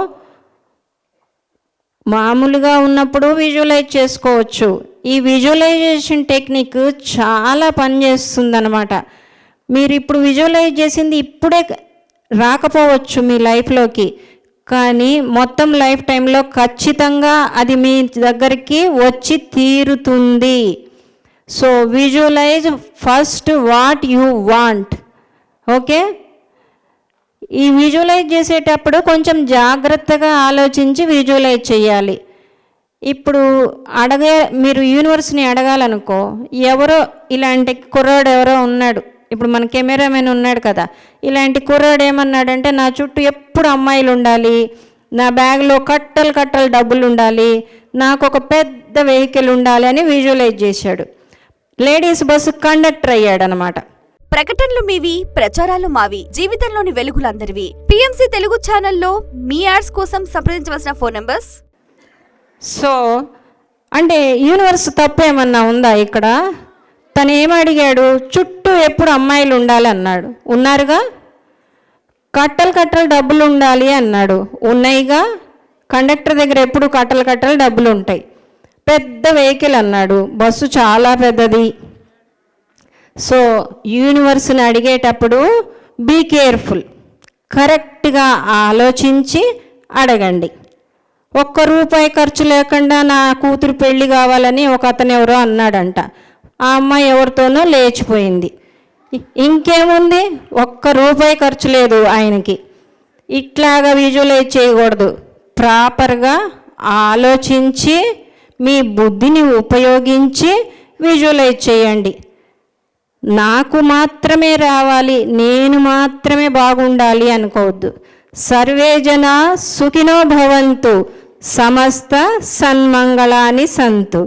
మామూలుగా ఉన్నప్పుడు విజువలైజ్ చేసుకోవచ్చు. ఈ విజువలైజేషన్ టెక్నిక్ చాలా పనిచేస్తుందన్నమాట. మీరు ఇప్పుడు విజువలైజ్ చేసింది ఇప్పుడే రాకపోవచ్చు మీ లైఫ్లోకి, కానీ మొత్తం లైఫ్ టైంలో ఖచ్చితంగా అది మీ దగ్గరికి వచ్చి తీరుతుంది. So visualize first what you want. Okay, ఈ విజువలైజ్ చేసేటప్పుడు కొంచెం జాగ్రత్తగా ఆలోచించి విజువలైజ్ చేయాలి. ఇప్పుడు మీరు యూనివర్స్ని అడగాలనుకో, ఎవరో ఇలాంటి కుర్రాడు ఎవరో ఉన్నాడు, ఇప్పుడు మన కెమెరామెన్ ఉన్నాడు కదా, ఇలాంటి కుర్రాడు ఏమన్నాడంటే నా చుట్టూ ఎప్పుడు అమ్మాయిలు ఉండాలి, నా బ్యాగ్లో కట్టలు డబ్బులు ఉండాలి, నాకు ఒక పెద్ద వెహికల్ ఉండాలి అని విజువలైజ్ చేశాడు. లేడీస్ బస్సు కండక్టర్ అయ్యాడు అనమాట. ప్రకటనలు మీవి, ప్రచారాలు మావి, జీవితంలోని వెలుగులందరివి. పిఎంసి తెలుగు ఛానల్లో మీ యాడ్స్ కోసం సంప్రదించవలసిన ఫోన్ నంబర్స్. సో అంటే యూనివర్స్ తప్పు ఏమన్నా ఉందా ఇక్కడ? తను ఏమడిగాడు, చుట్టూ ఎప్పుడు అమ్మాయిలు ఉండాలి అన్నాడు, ఉన్నారుగా. కట్టలు డబ్బులు ఉండాలి అన్నాడు, ఉన్నాయిగా. కండక్టర్ దగ్గర ఎప్పుడు కట్టలు డబ్బులు ఉంటాయి. పెద్ద వెహికల్ అన్నాడు, బస్సు చాలా పెద్దది. సో యూనివర్స్ని అడిగేటప్పుడు బీ కేర్ఫుల్, కరెక్ట్గా ఆలోచించి అడగండి. ₹1 ఖర్చు లేకుండా నా కూతురు పెళ్ళి కావాలని ఒక అతను ఎవరో అన్నాడంట. ఆ అమ్మాయి ఎవరితోనో లేచిపోయింది. ఇంకేముంది, ₹1 ఖర్చు లేదు ఆయనకి. ఇట్లాగా విజువలైజ్ చేయకూడదు. ప్రాపర్గా ఆలోచించి మీ బుద్ధిని ఉపయోగించి విజువలైజ్ చేయండి. నాకు మాత్రమే రావాలి, నేను మాత్రమే బాగుండాలి అనుకోవద్దు. సర్వే జన సుఖినో భవంతు, సమస్త సన్మంగళాని సంతు.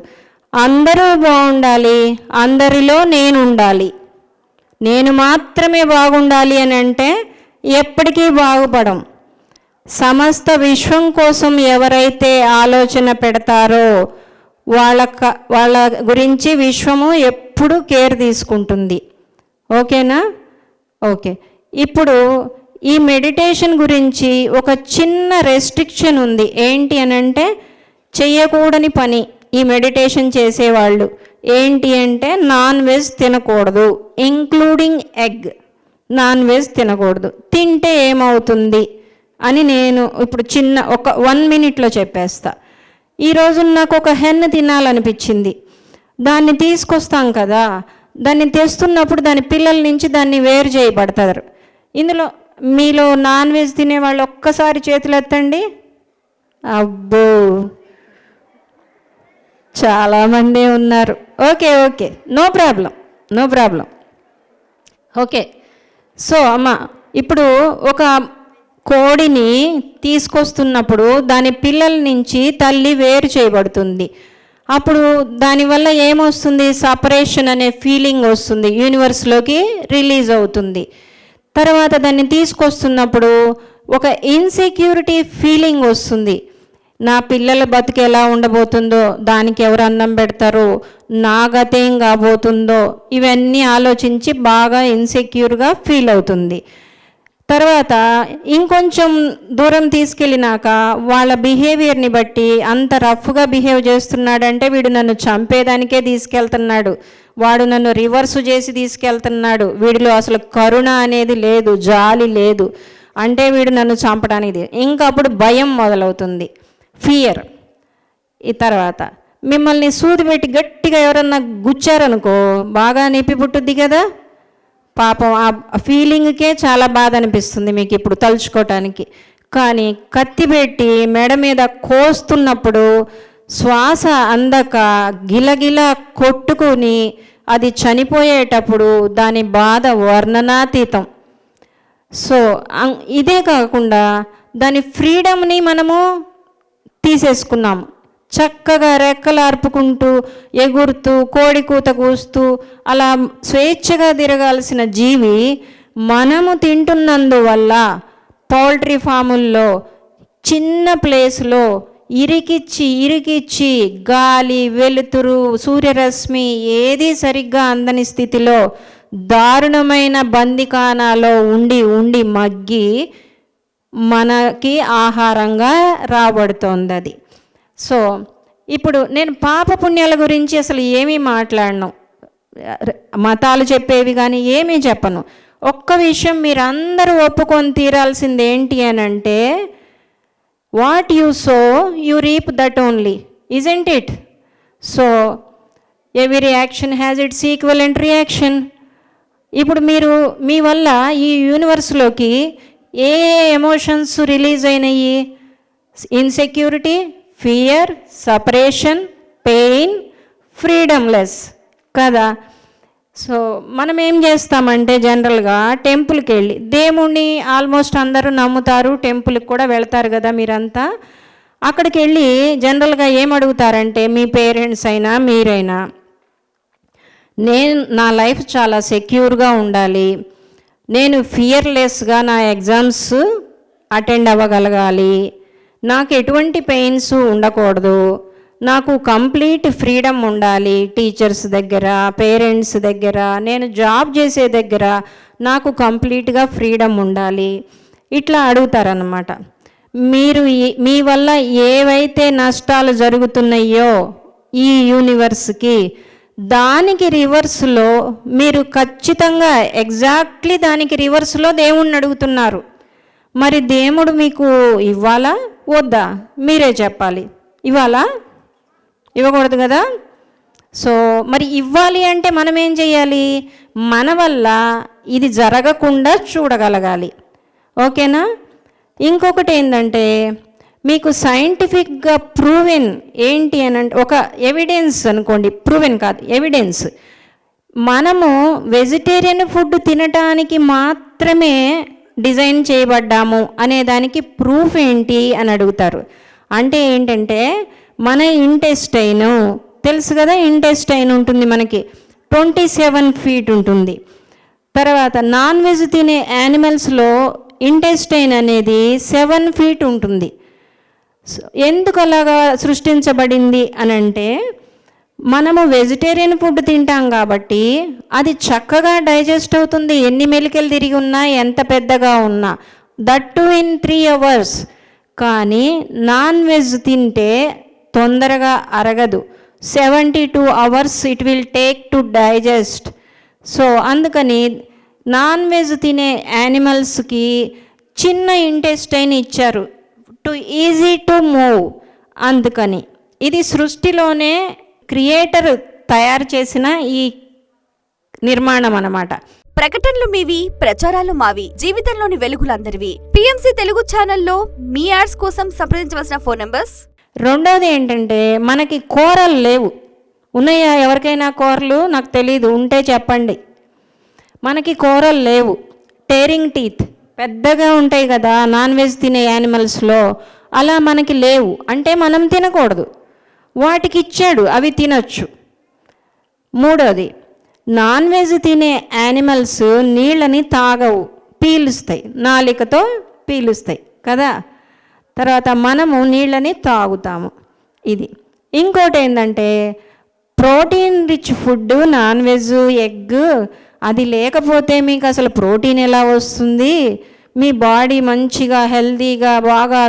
అందరూ బాగుండాలి, అందరిలో నేను ఉండాలి. నేను మాత్రమే బాగుండాలి అని అంటే ఎప్పటికీ బాగుపడం. సమస్త విశ్వం కోసం ఎవరైతే ఆలోచన పెడతారో వాళ్ళ గురించి విశ్వము ఎప్పుడు కేర్ తీసుకుంటుంది. ఓకేనా? ఓకే. ఇప్పుడు ఈ మెడిటేషన్ గురించి ఒక చిన్న రెస్ట్రిక్షన్ ఉంది. ఏంటి అనంటే చెయ్యకూడని పని ఈ మెడిటేషన్ చేసేవాళ్ళు ఏంటి అంటే నాన్ వెజ్ తినకూడదు, ఇంక్లూడింగ్ ఎగ్. నాన్ వెజ్ తినకూడదు. తింటే ఏమవుతుంది అని నేను ఇప్పుడు చిన్న ఒక 1 minute చెప్పేస్తా. ఈరోజు నాకు ఒక హెన్ తినాలనిపించింది. దాన్ని తీసుకొస్తాం కదా, దాన్ని తెస్తున్నప్పుడు దాని పిల్లల నుంచి దాన్ని వేరు చేయబడతారు. ఇందులో మీలో నాన్ వెజ్ తినేవాళ్ళు ఒక్కసారి చేతులు ఎత్తండి. అబ్బో, చాలామంది ఉన్నారు. Okay okay, no problem. Okay. So అమ్మ, ఇప్పుడు ఒక కోడిని తీసుకొస్తున్నప్పుడు దాని పిల్లల నుంచి తల్లి వేరు చేయబడుతుంది. అప్పుడు దానివల్ల ఏమొస్తుంది? సపరేషన్ అనే ఫీలింగ్ వస్తుంది, యూనివర్స్లోకి రిలీజ్ అవుతుంది. తర్వాత దాన్ని తీసుకొస్తున్నప్పుడు ఒక ఇన్సెక్యూరిటీ ఫీలింగ్ వస్తుంది. నా పిల్లల బతుకు ఎలా ఉండబోతుందో, దానికి ఎవరు అన్నం పెడతారో, నా గతేం కాబోతుందో, ఇవన్నీ ఆలోచించి బాగా ఇన్సెక్యూర్గా ఫీల్ అవుతుంది. తర్వాత ఇంకొంచెం దూరం తీసుకెళ్ళినాక వాళ్ళ బిహేవియర్ని బట్టి అంత రఫ్గా బిహేవ్ చేస్తున్నాడంటే వీడు నన్ను చంపేదానికే తీసుకెళ్తున్నాడు, వాడు నన్ను రివర్సు చేసి తీసుకెళ్తున్నాడు, వీడిలో అసలు కరుణ అనేది లేదు, జాలి లేదు, అంటే వీడు నన్ను చంపడానికి. ఇంకా అప్పుడు భయం మొదలవుతుంది, ఫియర్. ఈ తర్వాత మిమ్మల్ని సూది పెట్టి గట్టిగా ఎవరన్నా గుచ్చారనుకో బాగా నొప్పి పుట్టుద్ది కదా. పాపం ఆ ఫీలింగ్కే చాలా బాధ అనిపిస్తుంది మీకు ఇప్పుడు తలుచుకోవటానికి. కానీ కత్తి పెట్టి మెడ మీద కోస్తున్నప్పుడు శ్వాస అందక గిలగిల కొట్టుకుని అది చనిపోయేటప్పుడు దాని బాధ వర్ణనాతీతం. సో ఇదే కాకుండా దాని ఫ్రీడమ్ని మనము తీసేసుకున్నాము. చక్కగా రెక్కలు అర్పుకుంటూ ఎగురుతూ కోడి కూత కూస్తూ అలా స్వేచ్ఛగా తిరగాల్సిన జీవి మనము తింటున్నందువల్ల పౌల్ట్రీ ఫాముల్లో చిన్న ప్లేస్లో ఇరికిచ్చి గాలి, వెలుతురు, సూర్యరశ్మి ఏదీ సరిగ్గా అందని స్థితిలో దారుణమైన బందికానాలో ఉండి మగ్గి మనకి ఆహారంగా రాబడుతోంది అది. సో ఇప్పుడు నేను పాపపుణ్యాల గురించి అసలు ఏమీ మాట్లాడను, మతాలు చెప్పేవి కానీ ఏమీ చెప్పను. ఒక్క విషయం మీరు అందరూ ఒప్పుకొని తీరాల్సింది ఏంటి అని అంటే, what you so you reap that only, isn't it? So every action has its equivalent reaction. ఇప్పుడు మీరు మీ వల్ల ఈ యూనివర్స్లోకి ఏ ఎమోషన్స్ రిలీజ్ అయినాయి? ఇన్సెక్యూరిటీ, ఫియర్, సపరేషన్, పెయిన్, ఫ్రీడమ్లెస్ కదా. సో మనం ఏం చేస్తామంటే జనరల్గా టెంపుల్కి వెళ్ళి దేవుణ్ణి ఆల్మోస్ట్ అందరూ నమ్ముతారు, టెంపుల్కి కూడా వెళ్తారు కదా మీరంతా. అక్కడికి వెళ్ళి జనరల్గా ఏం అడుగుతారంటే మీ పేరెంట్స్ అయినా మీరైనా, నా లైఫ్ చాలా సెక్యూర్గా ఉండాలి, నేను ఫియర్లెస్గా నా ఎగ్జామ్స్ అటెండ్ అవ్వగలగాలి, నాకు ఎటువంటి పెయిన్స్ ఉండకూడదు, నాకు కంప్లీట్ ఫ్రీడమ్ ఉండాలి, టీచర్స్ దగ్గర, పేరెంట్స్ దగ్గర, నేను జాబ్ చేసే దగ్గర నాకు కంప్లీట్గా ఫ్రీడమ్ ఉండాలి, ఇట్లా అడుగుతారన్నమాట. మీరు మీ వల్ల ఏవైతే నష్టాలు జరుగుతున్నాయో ఈ యూనివర్స్కి, దానికి రివర్స్లో మీరు ఖచ్చితంగా ఎగ్జాక్ట్లీ దానికి రివర్స్లో దేవుణ్ణి అడుగుతున్నారు. మరి దేవుడు మీకు ఇవ్వాలా వద్దా మీరే చెప్పాలి. ఇవ్వాలా? ఇవ్వకూడదు కదా. సో మరి ఇవ్వాలి అంటే మనం ఏం చేయాలి? మన వల్ల ఇది జరగకుండా చూడగలగాలి. ఓకేనా? ఇంకొకటి ఏంటంటే మీకు సైంటిఫిక్గా ప్రూవెన్ ఏంటి అని అంటే, ఒక ఎవిడెన్స్ అనుకోండి, ప్రూవెన్ కాదు ఎవిడెన్స్, మనము వెజిటేరియన్ ఫుడ్ తినటానికి మాత్రమే డిజైన్ చేయబడ్డాము అనేదానికి ప్రూఫ్ ఏంటి అని అడుగుతారు. అంటే ఏంటంటే మన ఇంటెస్టైన్ తెలుసు కదా, ఇంటెస్టైన్ ఉంటుంది మనకి 27 feet ఉంటుంది. తర్వాత నాన్ వెజ్ తినే యానిమల్స్లో ఇంటెస్టైన్ అనేది 7 feet ఉంటుంది. ఎందుకు అలాగా సృష్టించబడింది అని అంటే, మనము వెజిటేరియన్ ఫుడ్ తింటాం కాబట్టి అది చక్కగా డైజెస్ట్ అవుతుంది, ఎన్ని మెలికలు తిరిగి ఉన్నా, ఎంత పెద్దగా ఉన్నా, దట్ టు ఇన్ 3 hours. కానీ నాన్ వెజ్ తింటే తొందరగా అరగదు, 72 hours it will take to digest. So అందుకని నాన్ వెజ్ తినే యానిమల్స్కి చిన్న ఇంటెస్టైన్ ఇచ్చారు, టు ఈజీ టు మూవ్. అందుకని ఇది సృష్టిలోనే క్రియేటర్ తయారు చేసిన ఈ నిర్మాణం అన్నమాట. ప్రకటనలు మీవి, ప్రచారాలు మావి, జీవితంలోని వెలుగులందరివి. పిఎంసి తెలుగు ఛానల్లో మీ యాడ్స్ కోసం సంప్రదించవలసిన ఫోన్ నంబర్స్. రెండవది ఏంటంటే, మనకి కూరలు లేవు. ఉన్నాయా ఎవరికైనా కూరలు? నాకు తెలీదు, ఉంటే చెప్పండి. మనకి కూరలు లేవు. టేరింగ్ టీత్ పెద్దగా ఉంటాయి కదా నాన్ వెజ్ తినే యానిమల్స్లో, అలా మనకి లేవు. అంటే మనం తినకూడదు, వాటికి ఇచ్చాడు, అవి తినొచ్చు. మూడోది, నాన్ వెజ్ తినే యానిమల్స్ నీళ్ళని తాగవు, పీలుస్తాయి, నాలికతో పీలుస్తాయి కదా. తర్వాత మనము నీళ్ళని తాగుతాము. ఇది. ఇంకోటి ఏంటంటే, protein rich food non veg, egg, అది లేకపోతే మీకు అసలు ప్రోటీన్ ఎలా వస్తుంది? మీ బాడీ మంచిగా హెల్తీగా బాగా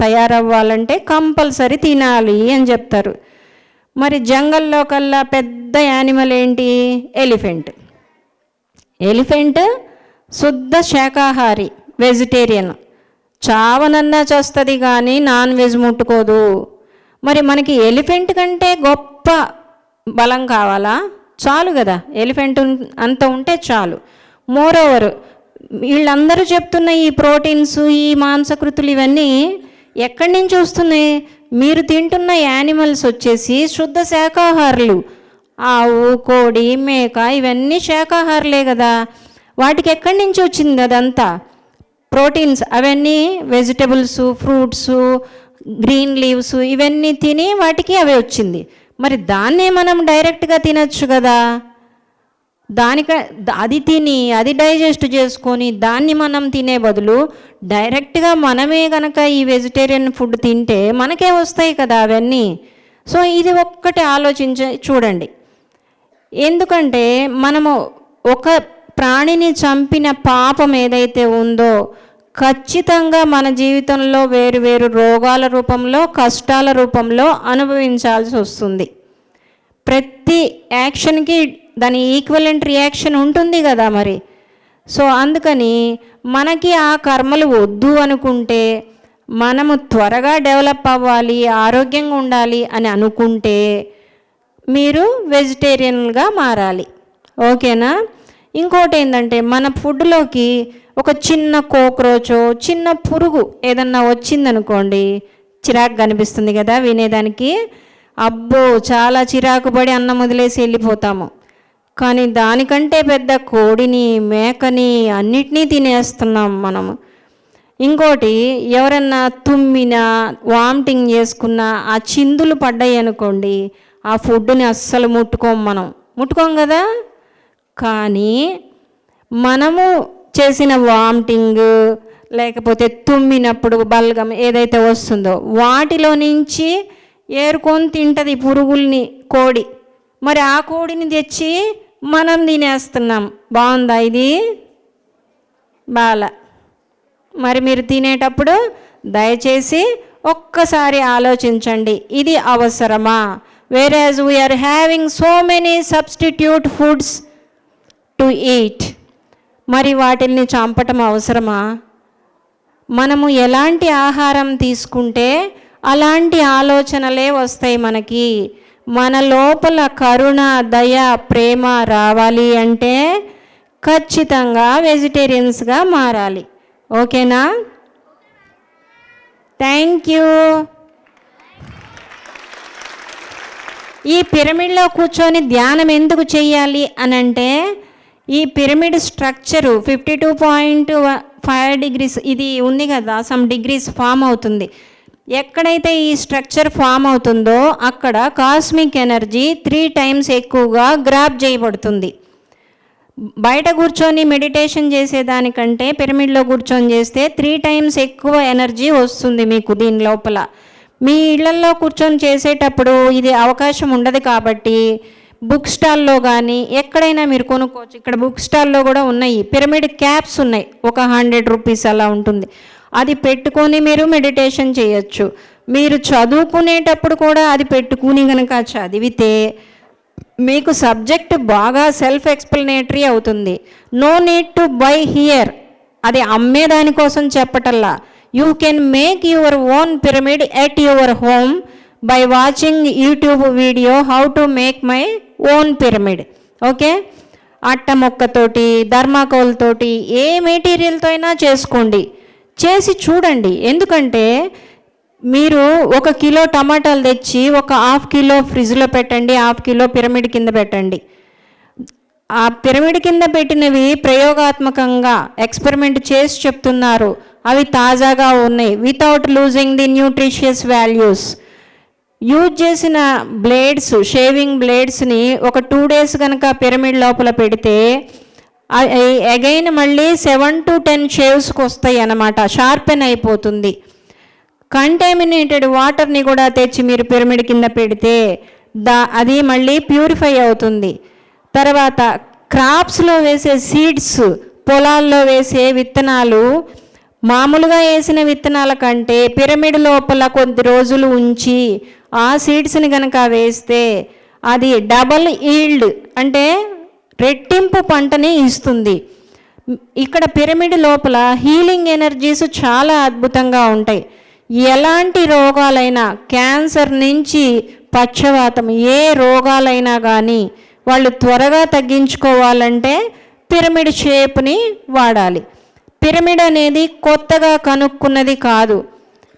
తయారవ్వాలంటే కంపల్సరీ తినాలి అని చెప్తారు. మరి జంగల్లో కల్లా పెద్ద యానిమల్ ఏంటి? ఎలిఫెంట్. ఎలిఫెంట్ శుద్ధ శాకాహారి, వెజిటేరియన్. చావనన్నా చేస్తుంది కానీ నాన్ వెజ్ ముట్టుకోదు. మరి మనకి ఎలిఫెంట్ కంటే గొప్ప బలం కావాలా? చాలు కదా, ఎలిఫెంట్ అంత ఉంటే చాలు. మోరోవర్ వీళ్ళందరూ చెప్తున్న ఈ ప్రోటీన్స్, ఈ మాంసకృతులు ఇవన్నీ ఎక్కడి నుంచి వస్తున్నాయి? మీరు తింటున్న యానిమల్స్ వచ్చేసి శుద్ధ శాకాహారులు. ఆవు, కోడి, మేక ఇవన్నీ శాకాహారులే కదా. వాటికి ఎక్కడి నుంచి వచ్చింది అదంతా? ప్రోటీన్స్ అవన్నీ వెజిటబుల్స్, ఫ్రూట్స్, గ్రీన్ లీవ్స్ ఇవన్నీ తిని వాటికి అవే వచ్చింది. మరి దాన్నే మనం డైరెక్ట్గా తినచ్చు కదా. అది తిని అది డైజెస్ట్ చేసుకొని దాన్ని మనం తినే బదులు డైరెక్ట్గా మనమే కనుక ఈ వెజిటేరియన్ ఫుడ్ తింటే మనకే వస్తాయి కదా అవన్నీ. సో ఇది ఒక్కటి చూడండి. ఎందుకంటే మనము ఒక ప్రాణిని చంపిన పాపం ఏదైతే ఉందో ఖచ్చితంగా మన జీవితంలో వేరు వేరు రోగాల రూపంలో, కష్టాల రూపంలో అనుభవించాల్సి వస్తుంది. ప్రతి యాక్షన్కి దాని ఈక్వలెంట్ రియాక్షన్ ఉంటుంది కదా మరి. సో అందుకని మనకి ఆ కర్మలు వద్దు అనుకుంటే, మనము త్వరగా డెవలప్ అవ్వాలి, ఆరోగ్యంగా ఉండాలి అని అనుకుంటే మీరు వెజిటేరియన్గా మారాలి. ఓకేనా? ఇంకోటి ఏంటంటే, మన ఫుడ్లోకి ఒక చిన్న కోక్రోచో, చిన్న పురుగు ఏదన్నా వచ్చిందనుకోండి, చిరాకు కనిపిస్తుంది కదా వినేదానికి. అబ్బో చాలా చిరాకు పడి అన్నం వదిలేసి వెళ్ళిపోతాము. కానీ దానికంటే పెద్ద కోడిని, మేకని అన్నిటినీ తినేస్తున్నాం మనము. ఇంకోటి, ఎవరన్నా తుమ్మినా, వామిటింగ్ చేసుకున్నా, ఆ చిందులు పడ్డాయి అనుకోండి, ఆ ఫుడ్ని అస్సలు ముట్టుకోం కదా. కానీ మనము చేసిన వామిటింగ్ లేకపోతే తుమ్మినప్పుడు బల్గం ఏదైతే వస్తుందో వాటిలో నుంచి ఏరుకొని తింటుంది పురుగుల్ని కోడి. మరి ఆ కోడిని తెచ్చి మనం తినేస్తున్నాం. బాగుందా ఇది? బాల. మరి మీరు తినేటప్పుడు దయచేసి ఒక్కసారి ఆలోచించండి, ఇది అవసరమా? whereas we are having so many substitute foods to eat. మరి వాటిని చంపటం అవసరమా? మనము ఎలాంటి ఆహారం తీసుకుంటే అలాంటి ఆలోచనలే వస్తాయి మనకి. మన లోపల కరుణ, దయ, ప్రేమ రావాలి అంటే ఖచ్చితంగా వెజిటేరియన్స్గా మారాలి. ఓకేనా? Thank you. ఈ పిరమిడ్లో కూర్చొని ధ్యానం ఎందుకు చేయాలి అని అంటే, ఈ పిరమిడ్ స్ట్రక్చరు 52.5 degrees ఇది ఉంది కదా, సమ్ డిగ్రీస్ ఫామ్ అవుతుంది. ఎక్కడైతే ఈ స్ట్రక్చర్ ఫామ్ అవుతుందో అక్కడ కాస్మిక్ ఎనర్జీ 3 times ఎక్కువగా గ్రాప్ చేయబడుతుంది. బయట కూర్చొని మెడిటేషన్ చేసేదానికంటే పిరమిడ్లో కూర్చొని చేస్తే 3 times ఎక్కువ ఎనర్జీ వస్తుంది మీకు దీని లోపల. మీ ఇళ్లల్లో కూర్చొని చేసేటప్పుడు ఇది అవకాశం ఉండదు కాబట్టి బుక్ స్టాల్లో కానీ ఎక్కడైనా మీరు కొనుక్కోవచ్చు. ఇక్కడ బుక్ స్టాల్లో కూడా ఉన్నాయి, పిరమిడ్ క్యాప్స్ ఉన్నాయి, ఒక 100 రూపీస్ అలా ఉంటుంది. అది పెట్టుకొని మీరు మెడిటేషన్ చేయొచ్చు. మీరు చదువుకునేటప్పుడు కూడా అది పెట్టుకుని కనుక చదివితే మీకు సబ్జెక్ట్ బాగా సెల్ఫ్ ఎక్స్ప్లెనేటరీ అవుతుంది. No need to buy here, అది అమ్మేదానికోసం చెప్పటల్లా. You can make your own pyramid at your home by watching YouTube video how to make my own pyramid. Okay, అట్ట మొక్కతోటి ధర్మాకోల్తోటి ఏ మెటీరియల్తో అయినా చేసుకోండి, చేసి చూడండి. ఎందుకంటే మీరు 1 కిలో టమాటాలు తెచ్చి ఒక 1/2 కిలో ఫ్రిడ్జ్లో పెట్టండి, 1/2 కిలో పిరమిడ్ కింద పెట్టండి. ఆ పిరమిడ్ కింద పెట్టినవి ప్రయోగాత్మకంగా ఎక్స్పెరిమెంట్ చేసి చెప్తున్నారు, అవి తాజాగా ఉన్నాయి, without losing the nutritious values. Use చేసిన బ్లేడ్స్, షేవింగ్ బ్లేడ్స్ని ఒక 2 days కనుక పిరమిడ్ లోపల పెడితే అగైన్ మళ్ళీ 7 to 10 షేవ్స్కి వస్తాయి అన్నమాట, షార్పెన్ అయిపోతుంది. కంటామినేటెడ్ వాటర్ని కూడా తెచ్చి మీరు పిరమిడ్ కింద పెడితే అది మళ్ళీ ప్యూరిఫై అవుతుంది. తర్వాత క్రాప్స్లో వేసే సీడ్స్, పొలాల్లో వేసే విత్తనాలు మామూలుగా వేసిన విత్తనాల కంటే పిరమిడ్ లోపల కొద్ది రోజులు ఉంచి ఆ సీడ్స్ని కనుక వేస్తే అది డబల్ ఈల్డ్ అంటే రెట్టింపు పంటని ఇస్తుంది. ఇక్కడ పిరమిడ్ లోపల హీలింగ్ ఎనర్జీస్ చాలా అద్భుతంగా ఉంటాయి. ఎలాంటి రోగాలైనా, క్యాన్సర్ నుంచి పక్షవాతం, ఏ రోగాలైనా కానీ వాళ్ళు త్వరగా తగ్గించుకోవాలంటే పిరమిడ్ షేప్ని వాడాలి. పిరమిడ్ అనేది కొత్తగా కనుక్కున్నది కాదు.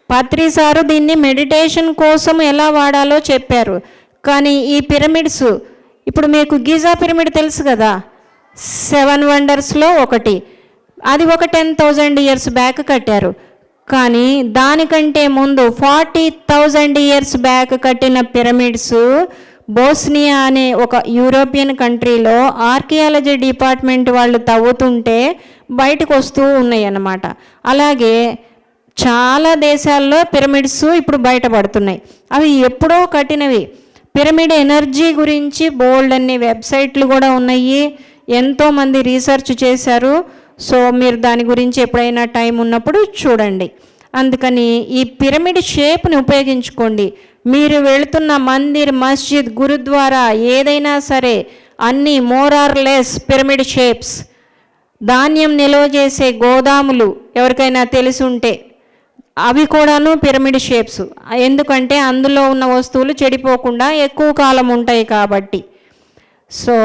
పత్రి సారు దీన్ని మెడిటేషన్ కోసం ఎలా వాడాలో చెప్పారు. కానీ ఈ పిరమిడ్స్ ఇప్పుడు మీకు గిజా పిరమిడ్ తెలుసు కదా, 7 వండర్స్లో ఒకటి, అది ఒక 10,000 years బ్యాక్ కట్టారు. కానీ దానికంటే ముందు 40,000 years బ్యాక్ కట్టిన పిరమిడ్స్ బోస్నియా అనే ఒక యూరోపియన్ కంట్రీలో ఆర్కియాలజీ డిపార్ట్మెంట్ వాళ్ళు తవ్వుతుంటే బయటకు వస్తూ ఉన్నాయి అన్నమాట. అలాగే చాలా దేశాల్లో పిరమిడ్స్ ఇప్పుడు బయటపడుతున్నాయి. అవి ఎప్పుడో కట్టినవి. పిరమిడ్ ఎనర్జీ గురించి బోల్డ్ అన్ని వెబ్సైట్లు కూడా ఉన్నాయి, ఎంతోమంది రీసెర్చ్ చేశారు. సో మీరు దాని గురించి ఎప్పుడైనా టైం ఉన్నప్పుడు చూడండి. అందుకని ఈ పిరమిడ్ షేప్ని ఉపయోగించుకోండి. మీరు వెళుతున్న మందిర్, మస్జిద్, గురుద్వారా ఏదైనా సరే అన్నీ more or less pyramid shapes. ధాన్యం నిల్వ చేసే గోదాములు ఎవరికైనా తెలిసి ఉంటే అవి కూడాను పిరమిడ్ షేప్స్. ఎందుకంటే అందులో ఉన్న వస్తువులు చెడిపోకుండా ఎక్కువ కాలం ఉంటాయి కాబట్టి. సో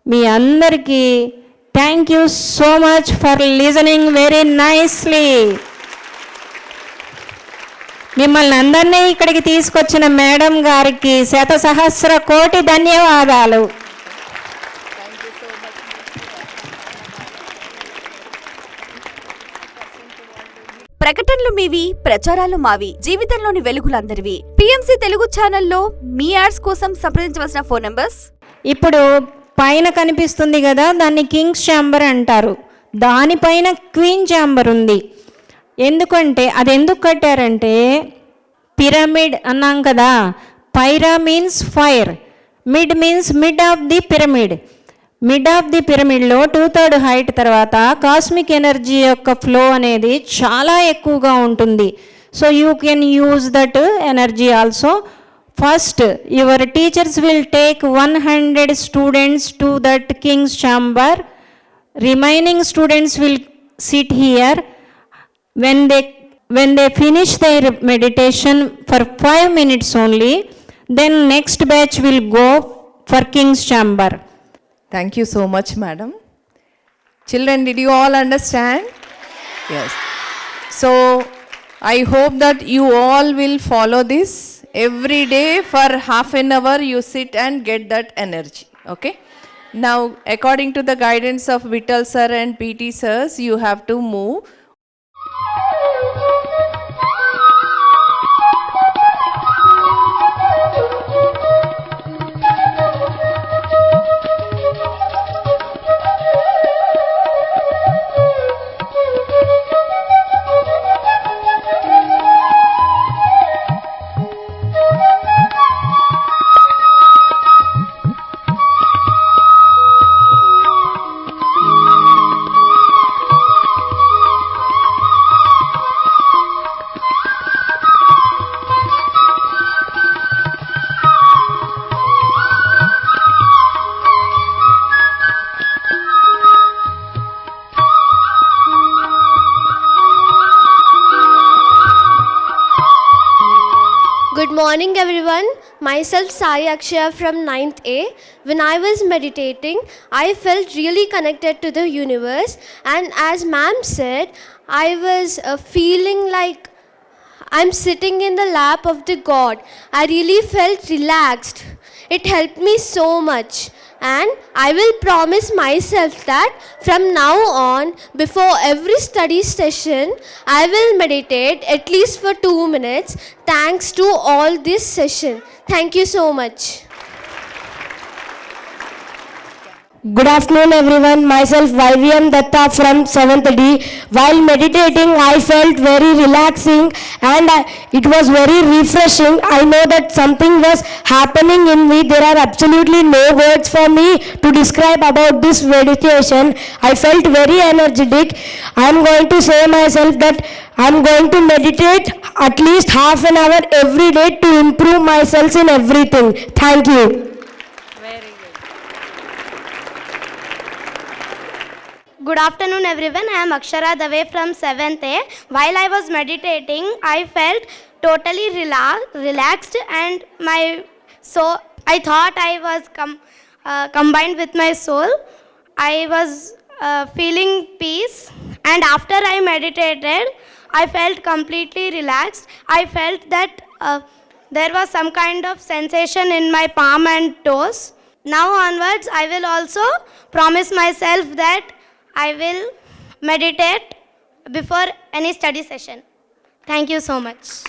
మీ అందరికీ thank you so much for listening very nicely. మిమ్మల్ని అందరినీ ఇక్కడికి తీసుకొచ్చిన మేడం గారికి 1,000,000 కోటి ధన్యవాదాలు. ప్రకటనలు మీవి, ప్రచారాలు మావి, జీవితంలోని వెలుగులందరివి. పిఎంసి తెలుగు ఛానల్లో మీ యాడ్స్ కోసం సంప్రదించవలసిన ఫోన్ నంబర్స్. ఇప్పుడు పైన కనిపిస్తుంది కదా, దాన్ని కింగ్స్ ఛాంబర్ అంటారు. దానిపైన క్వీన్ ఛాంబర్ ఉంది. ఎందుకంటే అది ఎందుకు కట్టారంటే, పిరమిడ్ అన్నాం కదా, pyra means fire, mid means mid of the pyramid. Mid of the పిరమిడ్లో 2/3 హైట్ తర్వాత కాస్మిక్ ఎనర్జీ యొక్క ఫ్లో అనేది చాలా ఎక్కువగా ఉంటుంది. So you can use that energy also. First your teachers will take 100 students to that king's chamber. Remaining students will sit here. When they finish their meditation for 5 minutes only, then next batch will go for king's chamber. Thank you so much, madam. Children, did you all understand? Yes. So I hope that you all will follow this. Every day for half an hour you sit and get that energy. Okay? Now, according to the guidance of Vittal sir and PT sirs, you have to move. Good morning, everyone. Myself Sai Akshaya from 9th A. When I was meditating, I felt really connected to the universe, and as ma'am said, I was feeling like I'm sitting in the lap of the God. I really felt relaxed. It helped me so much. And I will promise myself that from now on, before every study session, I will meditate at least for 2 minutes. Thanks to all this session. Thank you so much. Good afternoon everyone, myself YVM Datta from 7th D. While meditating I felt very relaxing and it was very refreshing. I know that something was happening in me. There are absolutely no words for me to describe about this meditation. I felt very energetic. I am going to say myself that I am going to meditate at least half an hour every day to improve myself in everything. Thank you. Good afternoon, everyone. I am Akshara Dave from 7th A. While I was meditating, I felt totally relaxed, and I thought I was combined with my soul. I was feeling peace, and after I meditated, I felt completely relaxed. I felt that there was some kind of sensation in my palm and toes. Now onwards, I will also promise myself that I will meditate before any study session. Thank you so much.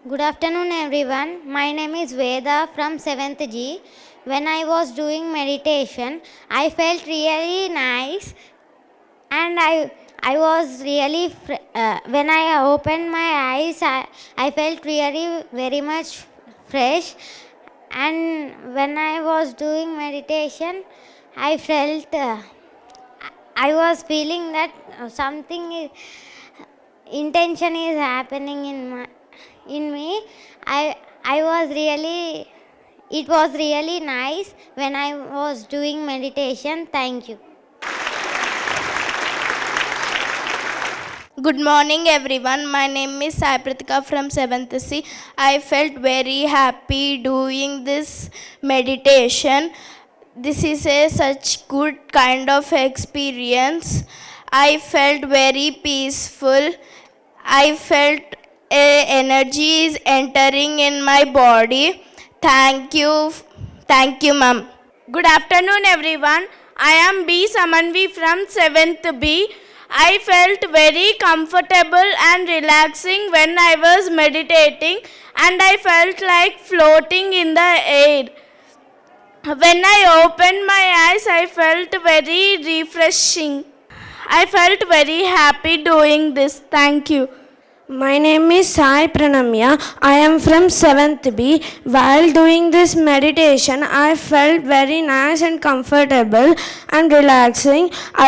Good afternoon everyone. My name is Veda from 7th G. When I was doing meditation, I felt really nice and I was really, when I opened my eyes, I felt really very much fresh. And when I was doing meditation, I felt, I was feeling that something intention is happening in me. I was really, it was really nice when I was doing meditation. Thank you. Good morning everyone. My name is Sai Pratika from 7th C. I felt very happy doing this meditation. This is such good kind of experience. I felt very peaceful. I felt energy is entering in my body. Thank you. Thank you, ma'am. Good afternoon everyone. I am B. Samanvi from 7th B. I felt very comfortable and relaxing when I was meditating, and I felt like floating in the air. When I opened my eyes, I felt very refreshing. I felt very happy doing this. Thank you. My name is Sai Pranamya. I am from 7th B. While doing this meditation, I felt very nice and comfortable and relaxing. I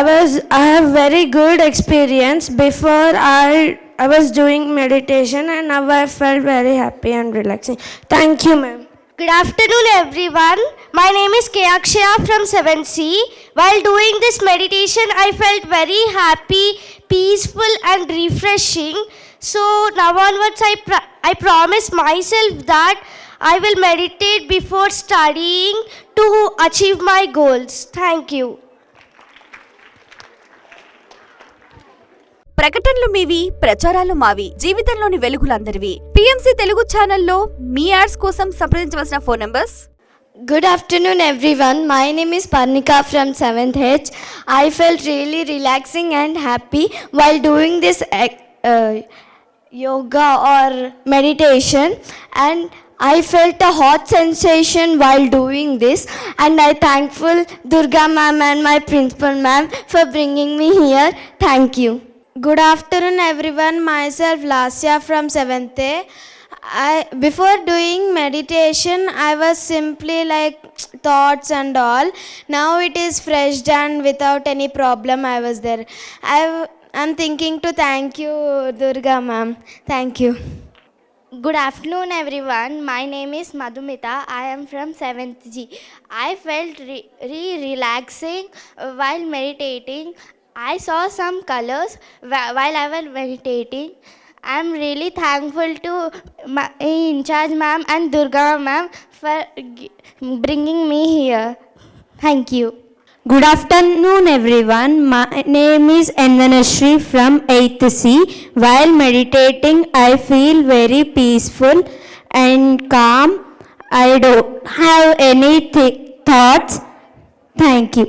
have very good experience before I was doing meditation, and now I felt very happy and relaxing. Thank you, ma'am. Good afternoon, everyone. My name is K. Akshaya from 7C. While doing this meditation, I felt very happy, peaceful, and refreshing. So now onwards, I promise myself that I will meditate before studying to achieve my goals. Thank you. ప్రకటనలు మీవి, ప్రచారాలు మావి, జీవితంలోని వెలుగులందరివి. PMC Telugu ఛానల్లో మీ ads కోసం సంప్రదించవలసిన phone numbers. Good afternoon everyone. My name is Parnika from 7th H. I felt really relaxing and happy while doing this yoga or meditation, and I felt a hot sensation while doing this, and I thankful Durga ma'am and my principal ma'am for bringing me here. Thank you. Good afternoon everyone. Myself Lasya from 7th A. Before doing meditation, I was simply like thoughts and all. Now it is fresh and without any problem I was there. I'm thinking to thank you Durga ma'am. Thank you. Good afternoon, everyone. My name is Madhumita. I am from 7th G. I felt relaxing while meditating. I saw some colors while I was meditating. I am really thankful to my in charge ma'am and Durga ma'am for bringing me here. Thank you. Good afternoon, everyone. My name is Endanashri from 8th C. While meditating, I feel very peaceful and calm. I don't have any thoughts. Thank you.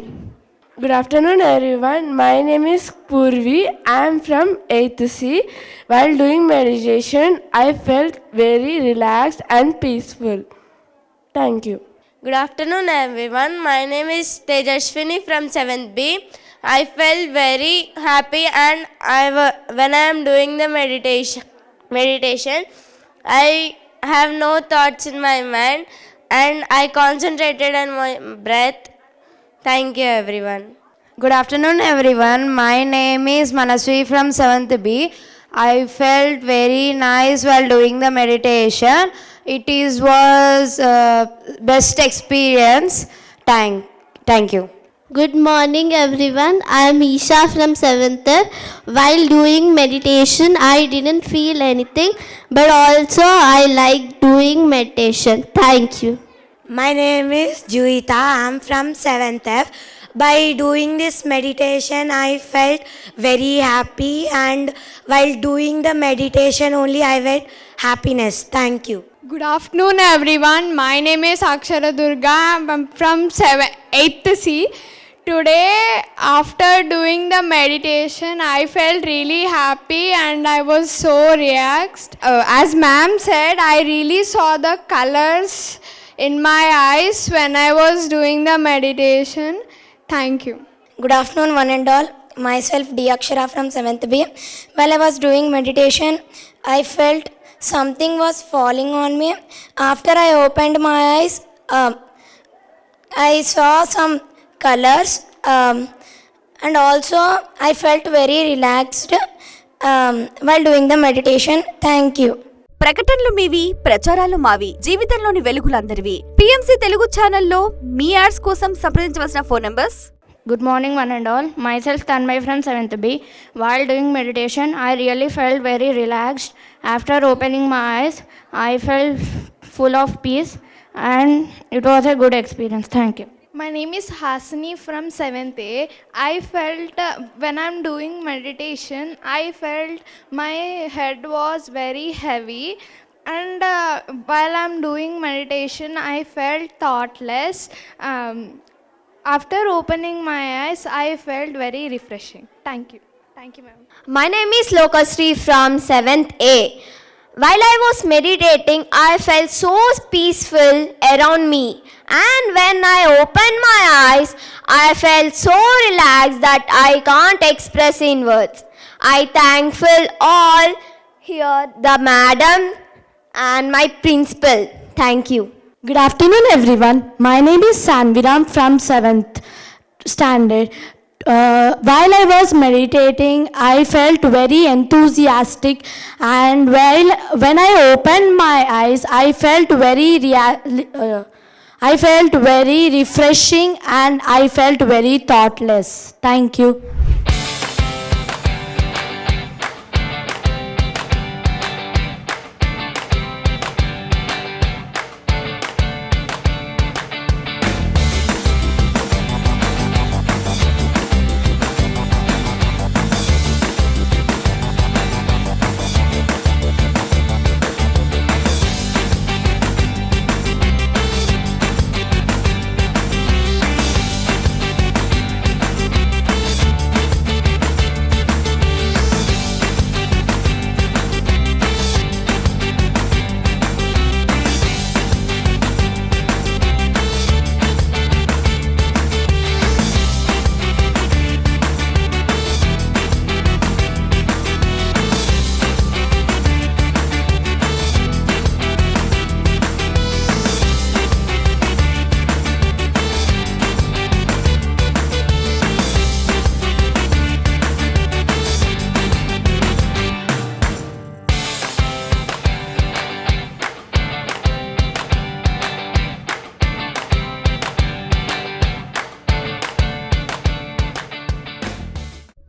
Good afternoon, everyone. My name is Purvi. I am from 8th C. While doing meditation, I felt very relaxed and peaceful. Thank you. Good afternoon, everyone. My name is Tejashwini from 7th B. I felt very happy, and when I am doing the meditation, I have no thoughts in my mind, and I concentrated on my breath. Thank you, everyone. Good afternoon, everyone. My name is Manasvi from 7th B. I felt very nice while doing the meditation. It was best experience. Thank you. Good morning, everyone. I am Isha from 7th. While doing meditation, I didn't feel anything, but also I like doing meditation. Thank you. My name is Juita. I am from 7th F. By doing this meditation, I felt very happy, and while doing the meditation only, I felt happiness. Thank you. Good afternoon, everyone. My name is Akshara Durga. I'm from 8th C. Today, after doing the meditation, I felt really happy and I was so relaxed. As ma'am said, I really saw the colors in my eyes when I was doing the meditation. Thank you. Good afternoon, one and all. Myself, D. Akshara from 7th B. While I was doing meditation, I felt something was falling on me. After I opened my eyes, I saw some colors, and also I felt very relaxed while doing the meditation. Thank you. ప్రకటనలు మీవి ప్రచారాలు మావి జీవితంలోని వెలుగులందరివి PMC Telugu ఛానల్లో మీ ads కోసం సంప్రదించవలసిన phone numbers. Good morning, one and all. Myself, Tanmay from 7th B. While doing meditation, I really felt very relaxed. After opening my eyes, I felt full of peace, and it was a good experience. Thank you. My name is Hasini from 7th A. I felt when I'm doing meditation, I felt my head was very heavy, and while I'm doing meditation, I felt thoughtless. After opening my eyes, I felt very refreshing. Thank you. Thank you, ma'am. My name is Lokasri from 7th A. While I was meditating, I felt so peaceful around me. And when I opened my eyes, I felt so relaxed that I can't express in words. I thankful all here, the madam and my principal. Thank you. Good afternoon, everyone. My name is Sanviram from 7th standard. While I was meditating, I felt very enthusiastic, and when I opened my eyes, I felt very refreshing, and I felt very thoughtless. Thank you.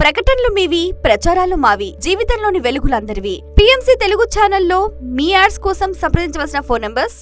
ప్రకటనలు మీవి, ప్రచారాలు మావి, జీవితంలోని వెలుగులందరివి. PMC Telugu ఛానల్లో మీ ads కోసం సంప్రదించవలసిన phone numbers